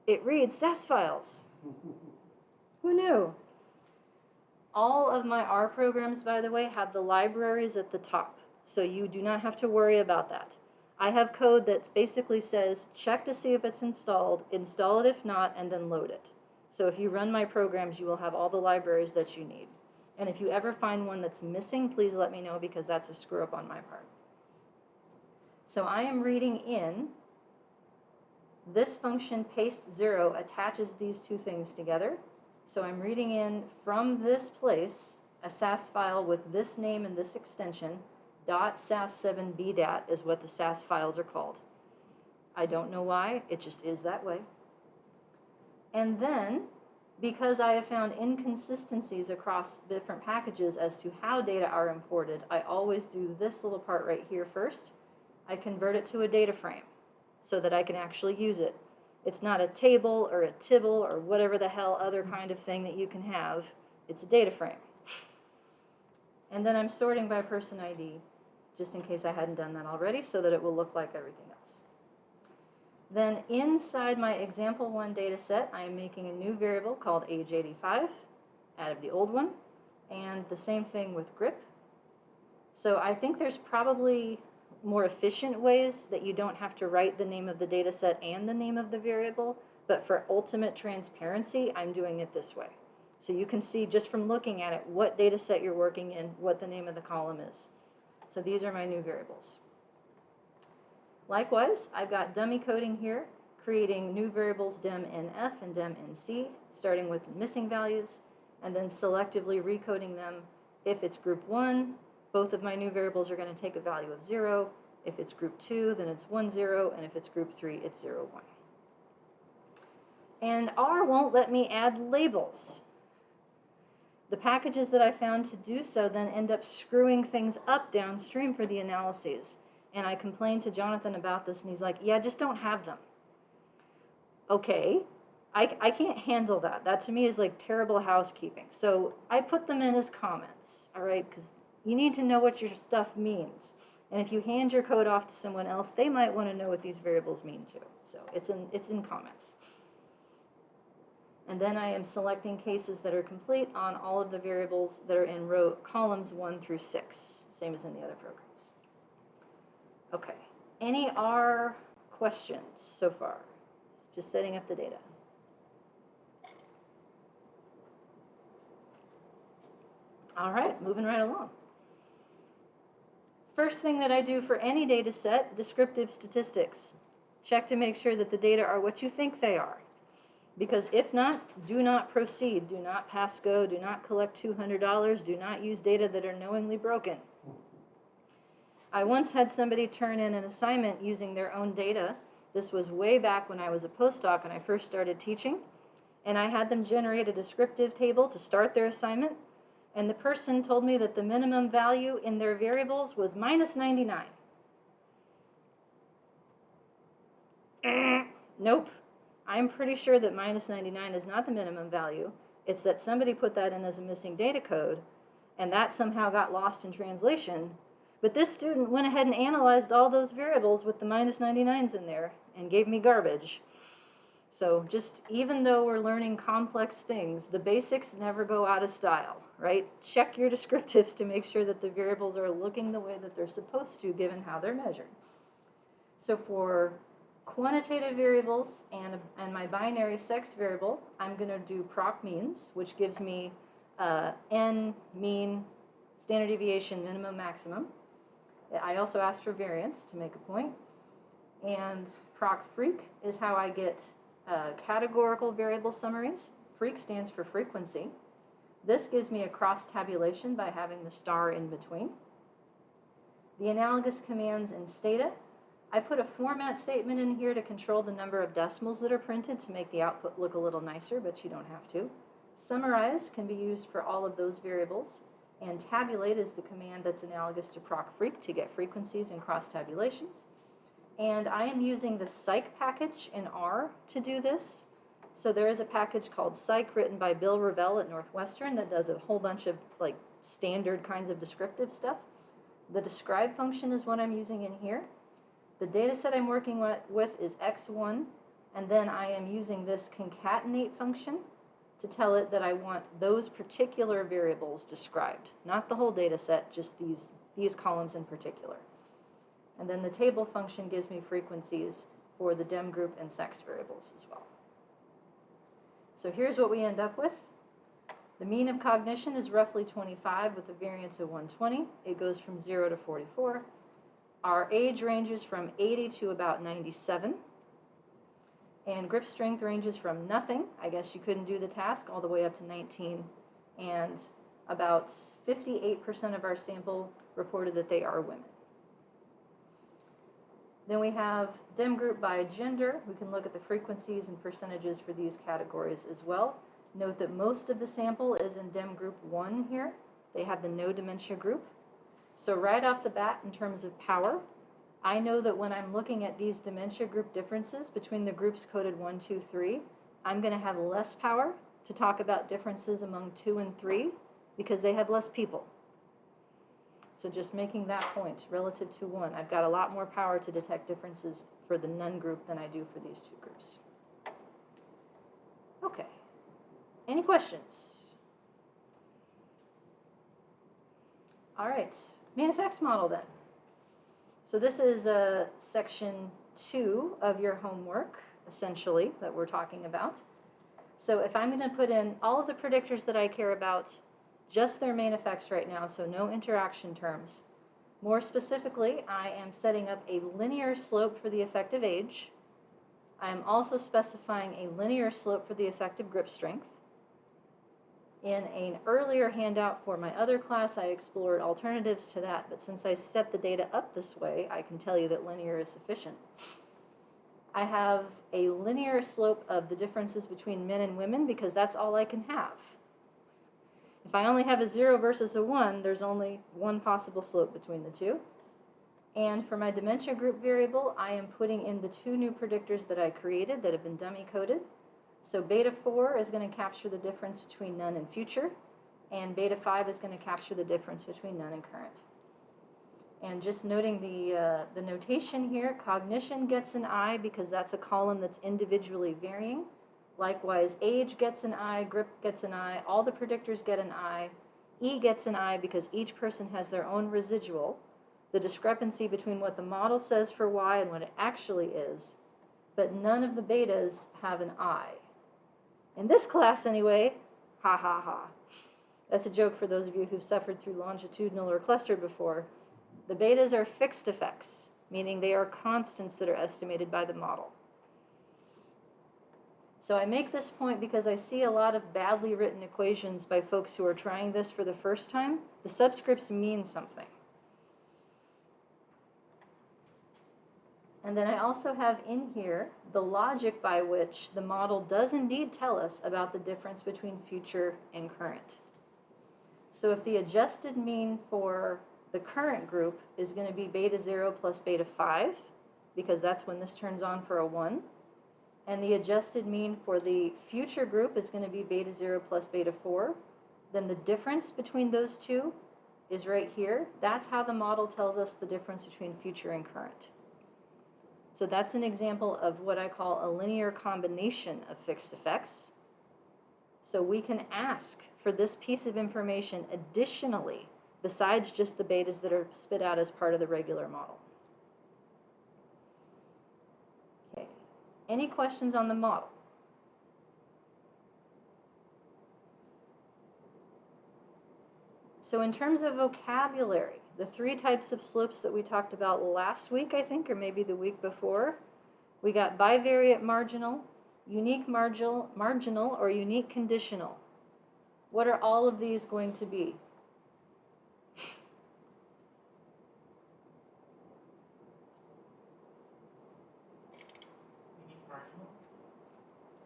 It reads SAS files. Who knew? All of my R programs, by the way, have the libraries at the top. So you do not have to worry about that. I have code that basically says, check to see if it's installed, install it if not, and then load it. So if you run my programs, you will have all the libraries that you need. And if you ever find one that's missing, please let me know because that's a screw up on my part. So I am reading in. This function paste0 attaches these two things together. So I'm reading in from this place a SAS file with this name and this extension. .sas7bdat is what the SAS files are called. I don't know why, it just is that way. And then, because I have found inconsistencies across different packages as to how data are imported, I always do this little part right here first. I convert it to a data frame so that I can actually use it. It's not a table or a tibble or whatever the hell other kind of thing that you can have. It's a data frame. And then I'm sorting by person ID, just in case I hadn't done that already, so that it will look like everything else. Then inside my example 1 data set, I am making a new variable called age 85 out of the old one, and the same thing with grip. So I think there's probably more efficient ways that you don't have to write the name of the data set and the name of the variable, but for ultimate transparency, I'm doing it this way. So you can see just from looking at it what data set you're working in, what the name of the column is. So these are my new variables. Likewise, I've got dummy coding here, creating new variables dem_nf and dem_nc, starting with missing values, and then selectively recoding them. If it's group 1, both of my new variables are going to take a value of 0. If it's group 2, then it's 1, 0, and if it's group 3, it's 0, 1. And R won't let me add labels. The packages that I found to do so then end up screwing things up downstream for the analyses. And I complained to Jonathan about this, and he's like, yeah, just don't have them. Okay, I can't handle that. That to me is like terrible housekeeping. So I put them in as comments, all right, because you need to know what your stuff means. And if you hand your code off to someone else, they might want to know what these variables mean too. So it's in comments. And then I am selecting cases that are complete on all of the variables that are in columns 1 through 6, same as in the other programs. Okay, any R questions so far? Just setting up the data. All right, moving right along. First thing that I do for any data set, descriptive statistics. Check to make sure that the data are what you think they are. Because if not, do not proceed. Do not pass go. Do not collect $200. Do not use data that are knowingly broken. I once had somebody turn in an assignment using their own data. This was way back when I was a postdoc and I first started teaching. and I had them generate a descriptive table to start their assignment, and the person told me that the minimum value in their variables was minus 99. Nope. I'm pretty sure that minus 99 is not the minimum value. It's that somebody put that in as a missing data code, and that somehow got lost in translation. But this student went ahead and analyzed all those variables with the minus 99s in there and gave me garbage. So just even though we're learning complex things, the basics never go out of style, right? Check your descriptives to make sure that the variables are looking the way that they're supposed to given how they're measured. So for quantitative variables and my binary sex variable, I'm going to do proc means, which gives me n, mean, standard deviation, minimum, maximum. I also asked for variance to make a point. And proc freq is how I get categorical variable summaries. Freq stands for frequency. This gives me a cross tabulation by having the star in between. The analogous commands in stata, I put a format statement in here to control the number of decimals that are printed to make the output look a little nicer, but you don't have to. Summarize can be used for all of those variables, and tabulate is the command that's analogous to proc freq to get frequencies and cross tabulations. And I am using the psych package in R to do this. So there is a package called psych written by Bill Revell at Northwestern that does a whole bunch of like standard kinds of descriptive stuff. The describe function is what I'm using in here. The data set I'm working with is X1, and then I am using this concatenate function to tell it that I want those particular variables described. Not the whole data set, just these columns in particular. And then the table function gives me frequencies for the dem group and sex variables as well. So here's what we end up with. The mean of cognition is roughly 25 with a variance of 120. It goes from 0 to 44. Our age ranges from 80 to about 97. And grip strength ranges from nothing, I guess you couldn't do the task, all the way up to 19. And about 58% of our sample reported that they are women. Then we have dem group by gender. We can look at the frequencies and percentages for these categories as well. Note that most of the sample is in dem group 1 here. They have the no dementia group. So right off the bat, in terms of power, I know that when I'm looking at these dementia group differences between the groups coded 1, 2, 3, I'm going to have less power to talk about differences among 2 and 3 because they have less people. So just making that point relative to 1, I've got a lot more power to detect differences for the none group than I do for these 2 groups. Okay. Any questions? All right. Main effects model then. So this is section 2 of your homework, essentially, that we're talking about. So if I'm going to put in all of the predictors that I care about, just their main effects right now, so no interaction terms. More specifically, I am setting up a linear slope for the effective age. I am also specifying a linear slope for the effective grip strength. In an earlier handout for my other class, I explored alternatives to that, but since I set the data up this way, I can tell you that linear is sufficient. I have a linear slope of the differences between men and women because that's all I can have. If I only have a 0 versus a 1, there's only one possible slope between the two. And for my dementia group variable, I am putting in the 2 new predictors that I created that have been dummy coded. So beta 4 is going to capture the difference between none and future, and beta 5 is going to capture the difference between none and current. And just noting the notation here, cognition gets an I because that's a column that's individually varying. Likewise, age gets an I, grip gets an I, all the predictors get an I. E gets an I because each person has their own residual, the discrepancy between what the model says for Y and what it actually is, but none of the betas have an I. In this class anyway, ha ha ha. That's a joke for those of you who've suffered through longitudinal or clustered before. The betas are fixed effects, meaning they are constants that are estimated by the model. So I make this point because I see a lot of badly written equations by folks who are trying this for the first time. The subscripts mean something. And then I also have in here the logic by which the model does indeed tell us about the difference between future and current. So if the adjusted mean for the current group is going to be beta 0 plus beta 5, because that's when this turns on for a 1, and the adjusted mean for the future group is going to be beta 0 plus beta 4, then the difference between those two is right here. That's how the model tells us the difference between future and current. So that's an example of what I call a linear combination of fixed effects. So we can ask for this piece of information additionally, besides just the betas that are spit out as part of the regular model. Okay, any questions on the model? So in terms of vocabulary, the 3 types of slopes that we talked about last week, I think, or maybe the week before, we got bivariate marginal, unique marginal, or unique conditional. What are all of these going to be? Unique marginal?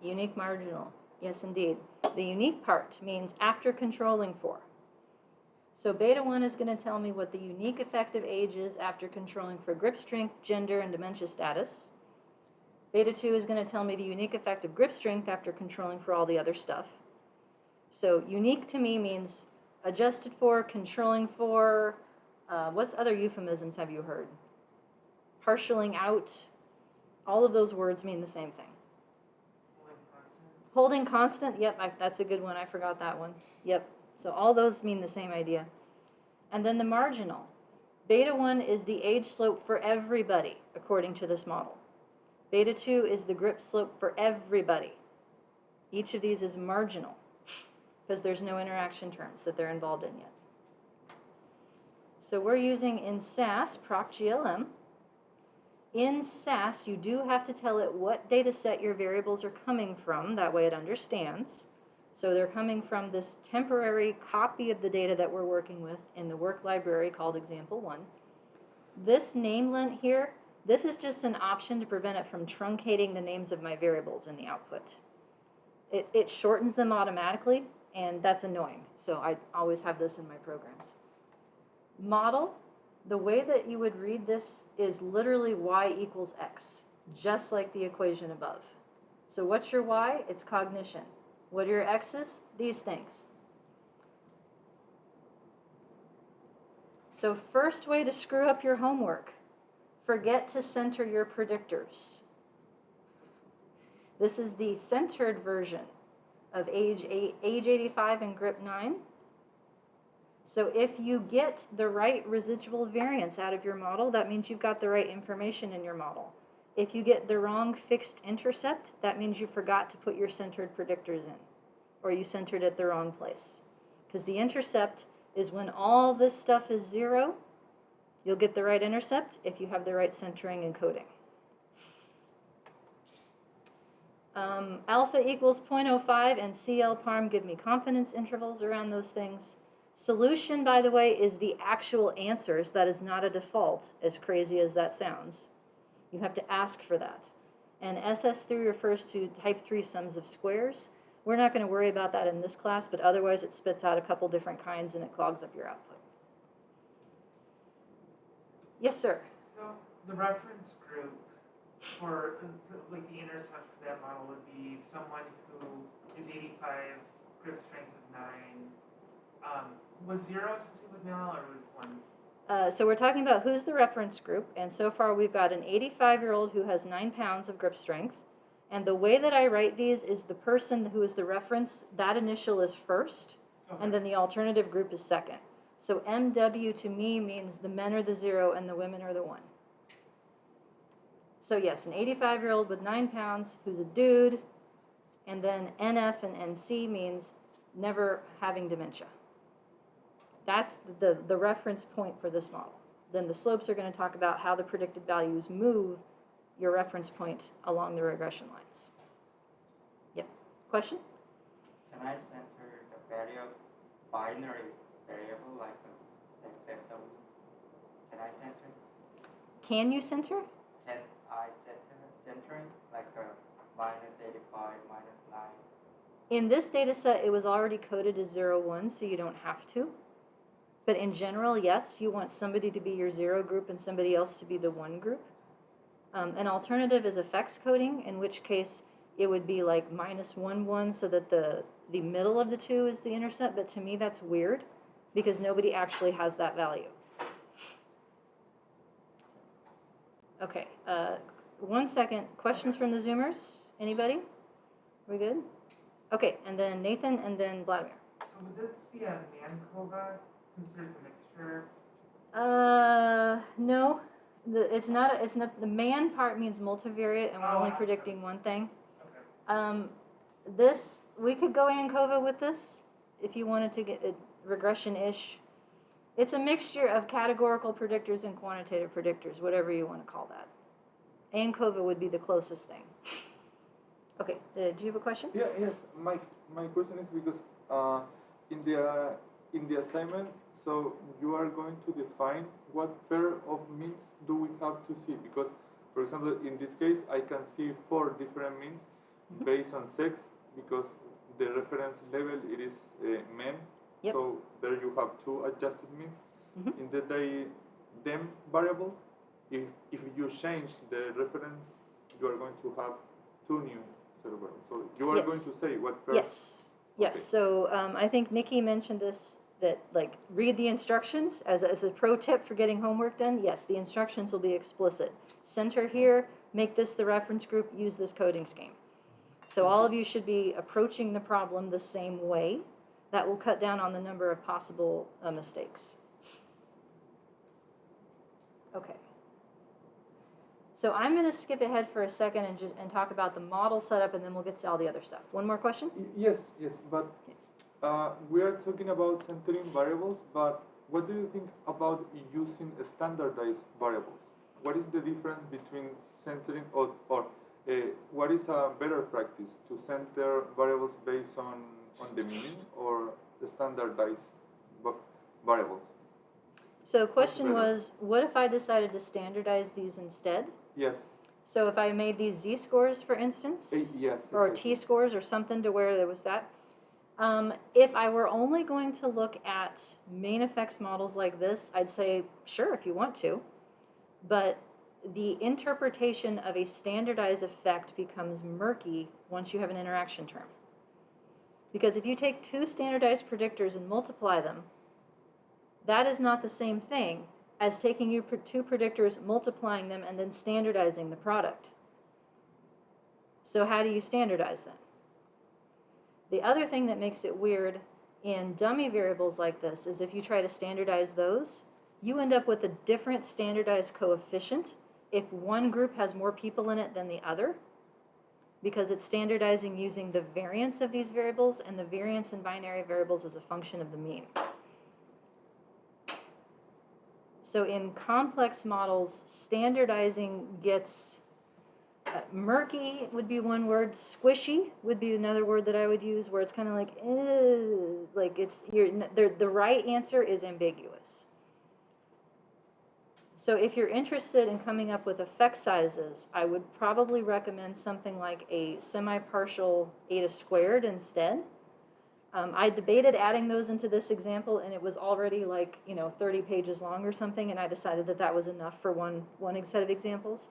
Unique marginal, yes indeed. The unique part means after controlling for. So beta 1 is going to tell me what the unique effective age is after controlling for grip strength, gender, and dementia status. Beta 2 is going to tell me the unique effective grip strength after controlling for all the other stuff. So unique to me means adjusted for, controlling for, what's other euphemisms have you heard? Partialing out, all of those words mean the same thing. Holding constant, yep, that's a good one, I forgot that one. Yep, so all those mean the same idea. And then the marginal. Beta 1 is the age slope for everybody, according to this model. Beta 2 is the grip slope for everybody. Each of these is marginal, because there's no interaction terms that they're involved in yet. So we're using in SAS, ProcGLM. In SAS, you do have to tell it what data set your variables are coming from, that way it understands. So they're coming from this temporary copy of the data that we're working with in the work library called example 1. This namelent here, this is just an option to prevent it from truncating the names of my variables in the output. It shortens them automatically, and that's annoying. So I always have this in my programs. Model, the way that you would read this is literally y equals x, just like the equation above. So what's your y? It's cognition. What are your x's? These things. So first way to screw up your homework, forget to center your predictors. This is the centered version of age 85 and grip 9. So if you get the right residual variance out of your model, that means you've got the right information in your model. If you get the wrong fixed intercept, that means you forgot to put your centered predictors in, or you centered it the wrong place. Because the intercept is when all this stuff is 0, you'll get the right intercept if you have the right centering and coding. Alpha equals 0.05 and CL parm give me confidence intervals around those things. Solution, by the way, is the actual answers. That is not a default, as crazy as that sounds. You have to ask for that. And SS3 refers to type 3 sums of squares. We're not going to worry about that in this class, but otherwise it spits out a couple different kinds and it clogs up your output. Yes, sir? So the reference group for like the intercept for that model would be someone who is 85, grip strength of 9. Was 0 associated with male or was 1? So we're talking about who's the reference group, and so far we've got an 85-year-old who has 9 pounds of grip strength, and the way that I write these is the person who is the reference, that initial is first, Okay. and then the alternative group is second. So MW to me means the men are the 0 and the women are the 1. So yes, an 85-year-old with 9 pounds who's a dude, and then NF and NC means never having dementia. That's the reference point for this model. Then the slopes are going to talk about how the predicted values move your reference point along the regression lines. Yep. Question? Can I center the binary variable like a acceptable? Can I center? Can you center? Can centering, like -85, -9? In this data set, it was already coded as 0, 1, so you don't have to. But in general, yes, you want somebody to be your 0 group and somebody else to be the 1 group. An alternative is effects coding, in which case it would be like -1, 1, so that the middle of the two is the intercept. But to me, that's weird because nobody actually has that value. Okay, 1 second. Questions from the Zoomers? Anybody? We good? Okay, and then Nathan, and then Vladimir. So would this be a Mancova since there's a mixture? No. It's not. The man part means multivariate, and we're only predicting one thing. Okay. This, we could go ANCOVA with this if you wanted to get a regression-ish. It's a mixture of categorical predictors and quantitative predictors, whatever you want to call that. ANCOVA would be the closest thing. Okay, do you have a question? Yeah, yes. My question is because in the assignment, so you are going to define what pair of means do we have to see? Because, for example, in this case, I can see 4 different means based on sex, because the reference level it is men. Yep. So there you have 2 adjusted means. Mhm. In the them variable, if you change the reference, you are going to have 2 new set of variables. So you are Yes. going to say what pair. Yes. Yes. Okay. So I think Nikki mentioned this, that like read the instructions as a pro tip for getting homework done. Yes, the instructions will be explicit. Center here, make this the reference group, use this coding scheme. So all of you should be approaching the problem the same way. That will cut down on the number of possible mistakes. Okay. So I'm going to skip ahead for a second and talk about the model setup, and then we'll get to all the other stuff. One more question? Yes, but we are talking about centering variables, but what do you think about using standardized variables? What is the difference between centering or what is a better practice, to center variables based on the meaning or the standardized variables? So question was, what if I decided to standardize these instead? Yes. So if I made these z-scores, for instance, Yes. or Exactly. t-scores or something to where there was that, if I were only going to look at main effects models like this, I'd say, sure, if you want to, but the interpretation of a standardized effect becomes murky once you have an interaction term. Because if you take 2 standardized predictors and multiply them, that is not the same thing as taking your 2 predictors, multiplying them, and then standardizing the product. So how do you standardize them? The other thing that makes it weird in dummy variables like this is if you try to standardize those, you end up with a different standardized coefficient if one group has more people in it than the other, because it's standardizing using the variance of these variables, and the variance in binary variables is a function of the mean. So in complex models, standardizing gets murky would be one word. Squishy would be another word that I would use, where it's kind of like the right answer is ambiguous. So if you're interested in coming up with effect sizes, I would probably recommend something like a semi-partial eta squared instead. I debated adding those into this example, and it was already 30 pages long or something, and I decided that that was enough for one set of examples.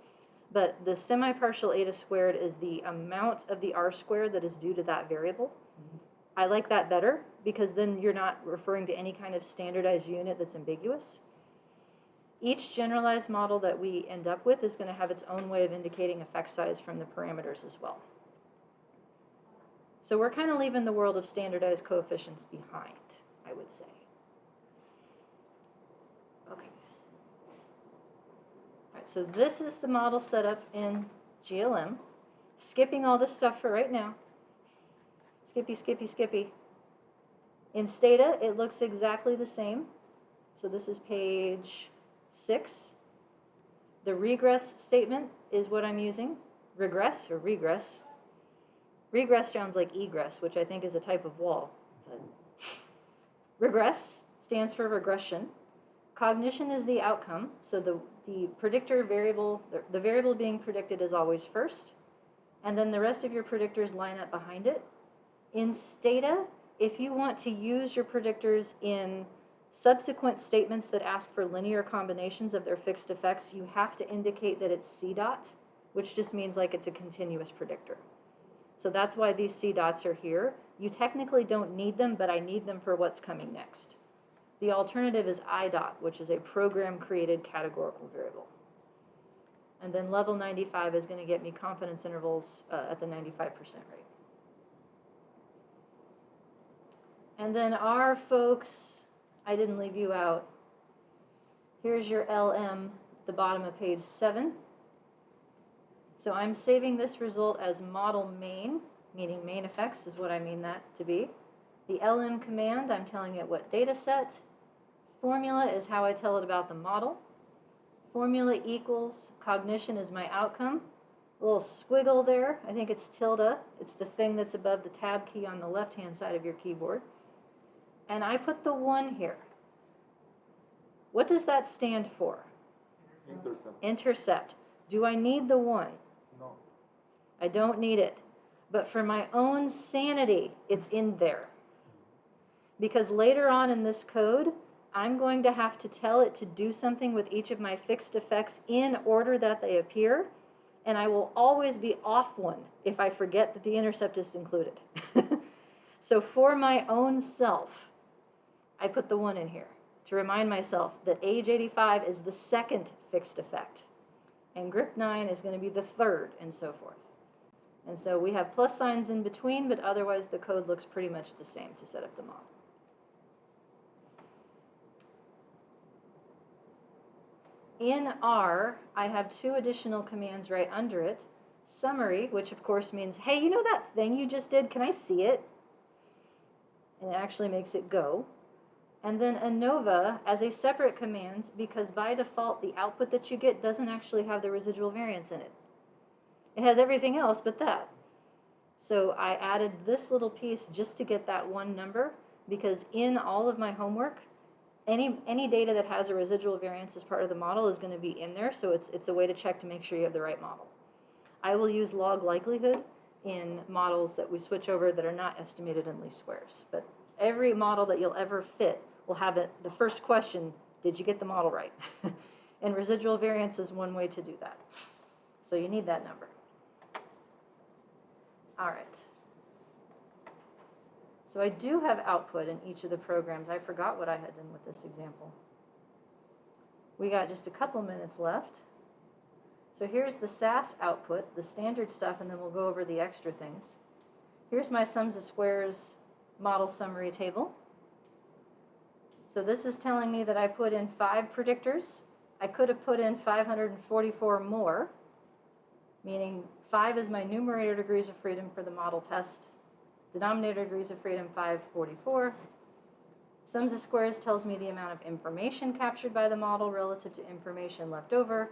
But the semi-partial eta squared is the amount of the r squared that is due to that variable. Mm-hmm. I like that better, because then you're not referring to any kind of standardized unit that's ambiguous. Each generalized model that we end up with is going to have its own way of indicating effect size from the parameters as well. So we're kind of leaving the world of standardized coefficients behind, I would say. Okay. All right, so this is the model set up in GLM. Skipping all this stuff for right now. Skippy, skippy, skippy. In Stata, it looks exactly the same. So this is page 6. The regress statement is what I'm using. Regress or regress. Regress sounds like egress, which I think is a type of wall. But regress stands for regression. Cognition is the outcome, so the predictor variable, the variable being predicted is always first, and then the rest of your predictors line up behind it. In Stata, if you want to use your predictors in subsequent statements that ask for linear combinations of their fixed effects, you have to indicate that it's C dot, which just means like it's a continuous predictor. So that's why these C dots are here. You technically don't need them, but I need them for what's coming next. The alternative is I dot, which is a program-created categorical variable. And then level 95 is going to get me confidence intervals at the 95% rate. And then R, folks, I didn't leave you out. Here's your LM at the bottom of page 7. So I'm saving this result as model main, meaning main effects is what I mean that to be. The LM command, I'm telling it what data set. Formula is how I tell it about the model. Formula equals cognition is my outcome. A little squiggle there, I think it's tilde. It's the thing that's above the tab key on the left-hand side of your keyboard. And I put the 1 here. What does that stand for? Intercept. Intercept. Do I need the 1? No. I don't need it. But for my own sanity, it's in there. Because later on in this code, I'm going to have to tell it to do something with each of my fixed effects in order that they appear, and I will always be off 1 if I forget that the intercept is included. So for my own self, I put the 1 in here to remind myself that age 85 is the second fixed effect, and grip 9 is going to be the third, and so forth. And so we have plus signs in between, but otherwise the code looks pretty much the same to set up the model. In R, I have 2 additional commands right under it. Summary, which of course means, hey, you know that thing you just did? Can I see it? And it actually makes it go. And then ANOVA as a separate command, because by default the output that you get doesn't actually have the residual variance in it. It has everything else but that. So I added this little piece just to get that 1 number, because in all of my homework, any data that has a residual variance as part of the model is going to be in there, so it's a way to check to make sure you have the right model. I will use log likelihood in models that we switch over that are not estimated in least squares. But every model that you'll ever fit will have the first question, did you get the model right? And residual variance is one way to do that. So you need that number. All right. So I do have output in each of the programs. I forgot what I had done with this example. We got just a couple minutes left. So here's the SAS output, the standard stuff, and then we'll go over the extra things. Here's my sums of squares model summary table. So this is telling me that I put in 5 predictors. I could have put in 544 more, meaning 5 is my numerator degrees of freedom for the model test. Denominator degrees of freedom, 544. Sums of squares tells me the amount of information captured by the model relative to information left over.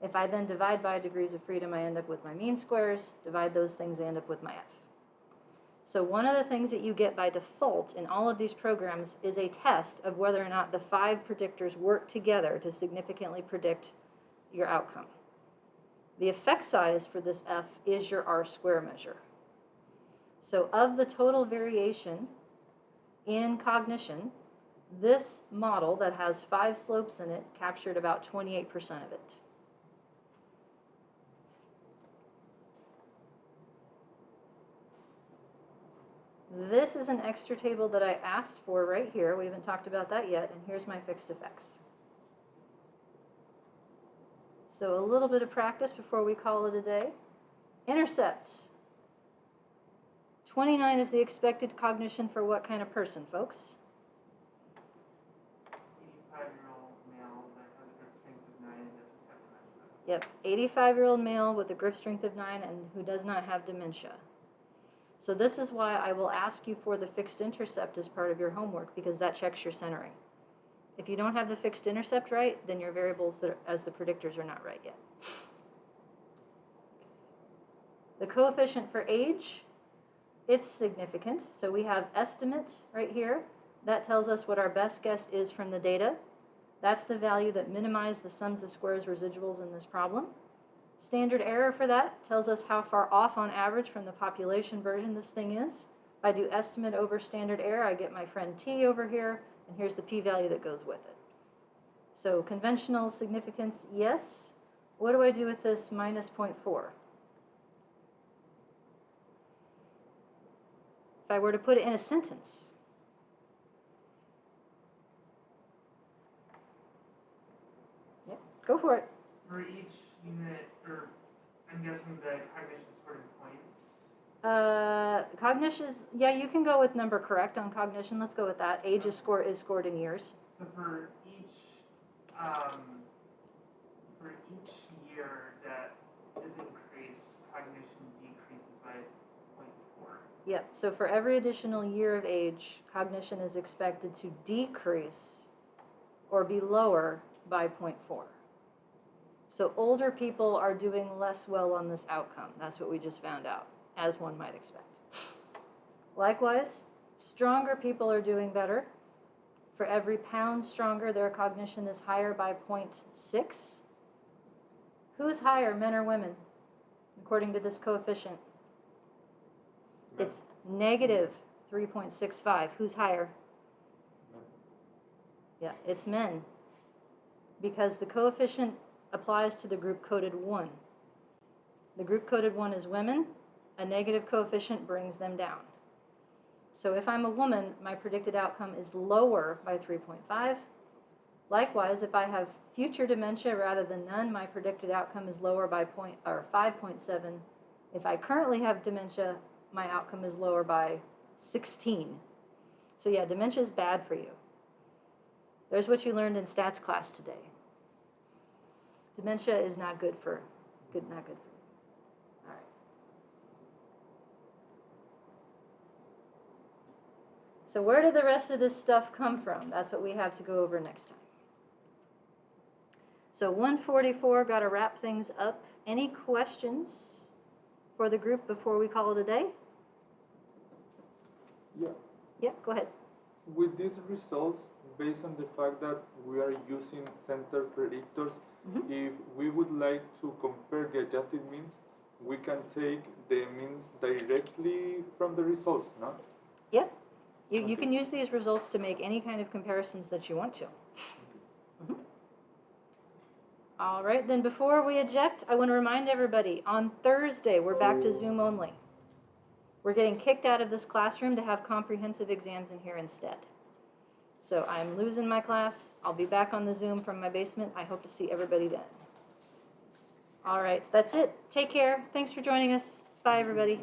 If I then divide by degrees of freedom, I end up with my mean squares. Divide those things, I end up with my F. So one of the things that you get by default in all of these programs is a test of whether or not the 5 predictors work together to significantly predict your outcome. The effect size for this F is your R-square measure. So of the total variation in cognition, this model that has 5 slopes in it captured about 28% of it. This is an extra table that I asked for right here. We haven't talked about that yet, and here's my fixed effects. So a little bit of practice before we call it a day. Intercept. 29 is the expected cognition for what kind of person, folks? 85-year-old male that has a grip strength of 9 and doesn't have dementia. Yep, 85-year-old male with a grip strength of 9 and who does not have dementia. So this is why I will ask you for the fixed intercept as part of your homework, because that checks your centering. If you don't have the fixed intercept right, then your variables that as the predictors are not right yet. The coefficient for age, it's significant. So we have estimate right here. That tells us what our best guess is from the data. That's the value that minimized the sums of squares residuals in this problem. Standard error for that tells us how far off on average from the population version this thing is. If I do estimate over standard error, I get my friend t over here, and here's the p-value that goes with it. So conventional significance, yes. What do I do with this minus 0.4? If I were to put it in a sentence, yep, go for it. For each unit, or I'm guessing the cognition scored in points. Cognition is, yeah, you can go with number correct on cognition. Let's go with that. Age is scored in years. So for each year that is increased, cognition decreases by 0.4. Yep, so for every additional year of age, cognition is expected to decrease or be lower by 0.4. So older people are doing less well on this outcome. That's what we just found out, as one might expect. Likewise, stronger people are doing better. For every pound stronger, their cognition is higher by 0.6. Who's higher, men or women, according to this coefficient? It's negative 3.65. Who's higher? Yeah, it's men. Because the coefficient applies to the group coded 1. The group coded 1 is women. A negative coefficient brings them down. So if I'm a woman, my predicted outcome is lower by 3.5. Likewise, if I have future dementia rather than none, my predicted outcome is lower by 5.7. If I currently have dementia, my outcome is lower by 16. So yeah, dementia is bad for you. There's what you learned in stats class today. Dementia is not good for you. All right. So where did the rest of this stuff come from? That's what we have to go over next time. So 144, got to wrap things up. Any questions for the group before we call it a day? Yeah. Yeah, go ahead. With these results, based on the fact that we are using center predictors, if we would like to compare the adjusted means, we can take the means directly from the results, no? Yep. You can use these results to make any kind of comparisons that you want to. All right, then before we eject, I want to remind everybody, on Thursday, we're back to Zoom only. We're getting kicked out of this classroom to have comprehensive exams in here instead. So I'm losing my class. I'll be back on the Zoom from my basement. I hope to see everybody then. All right, that's it. Take care. Thanks for joining us. Bye, everybody.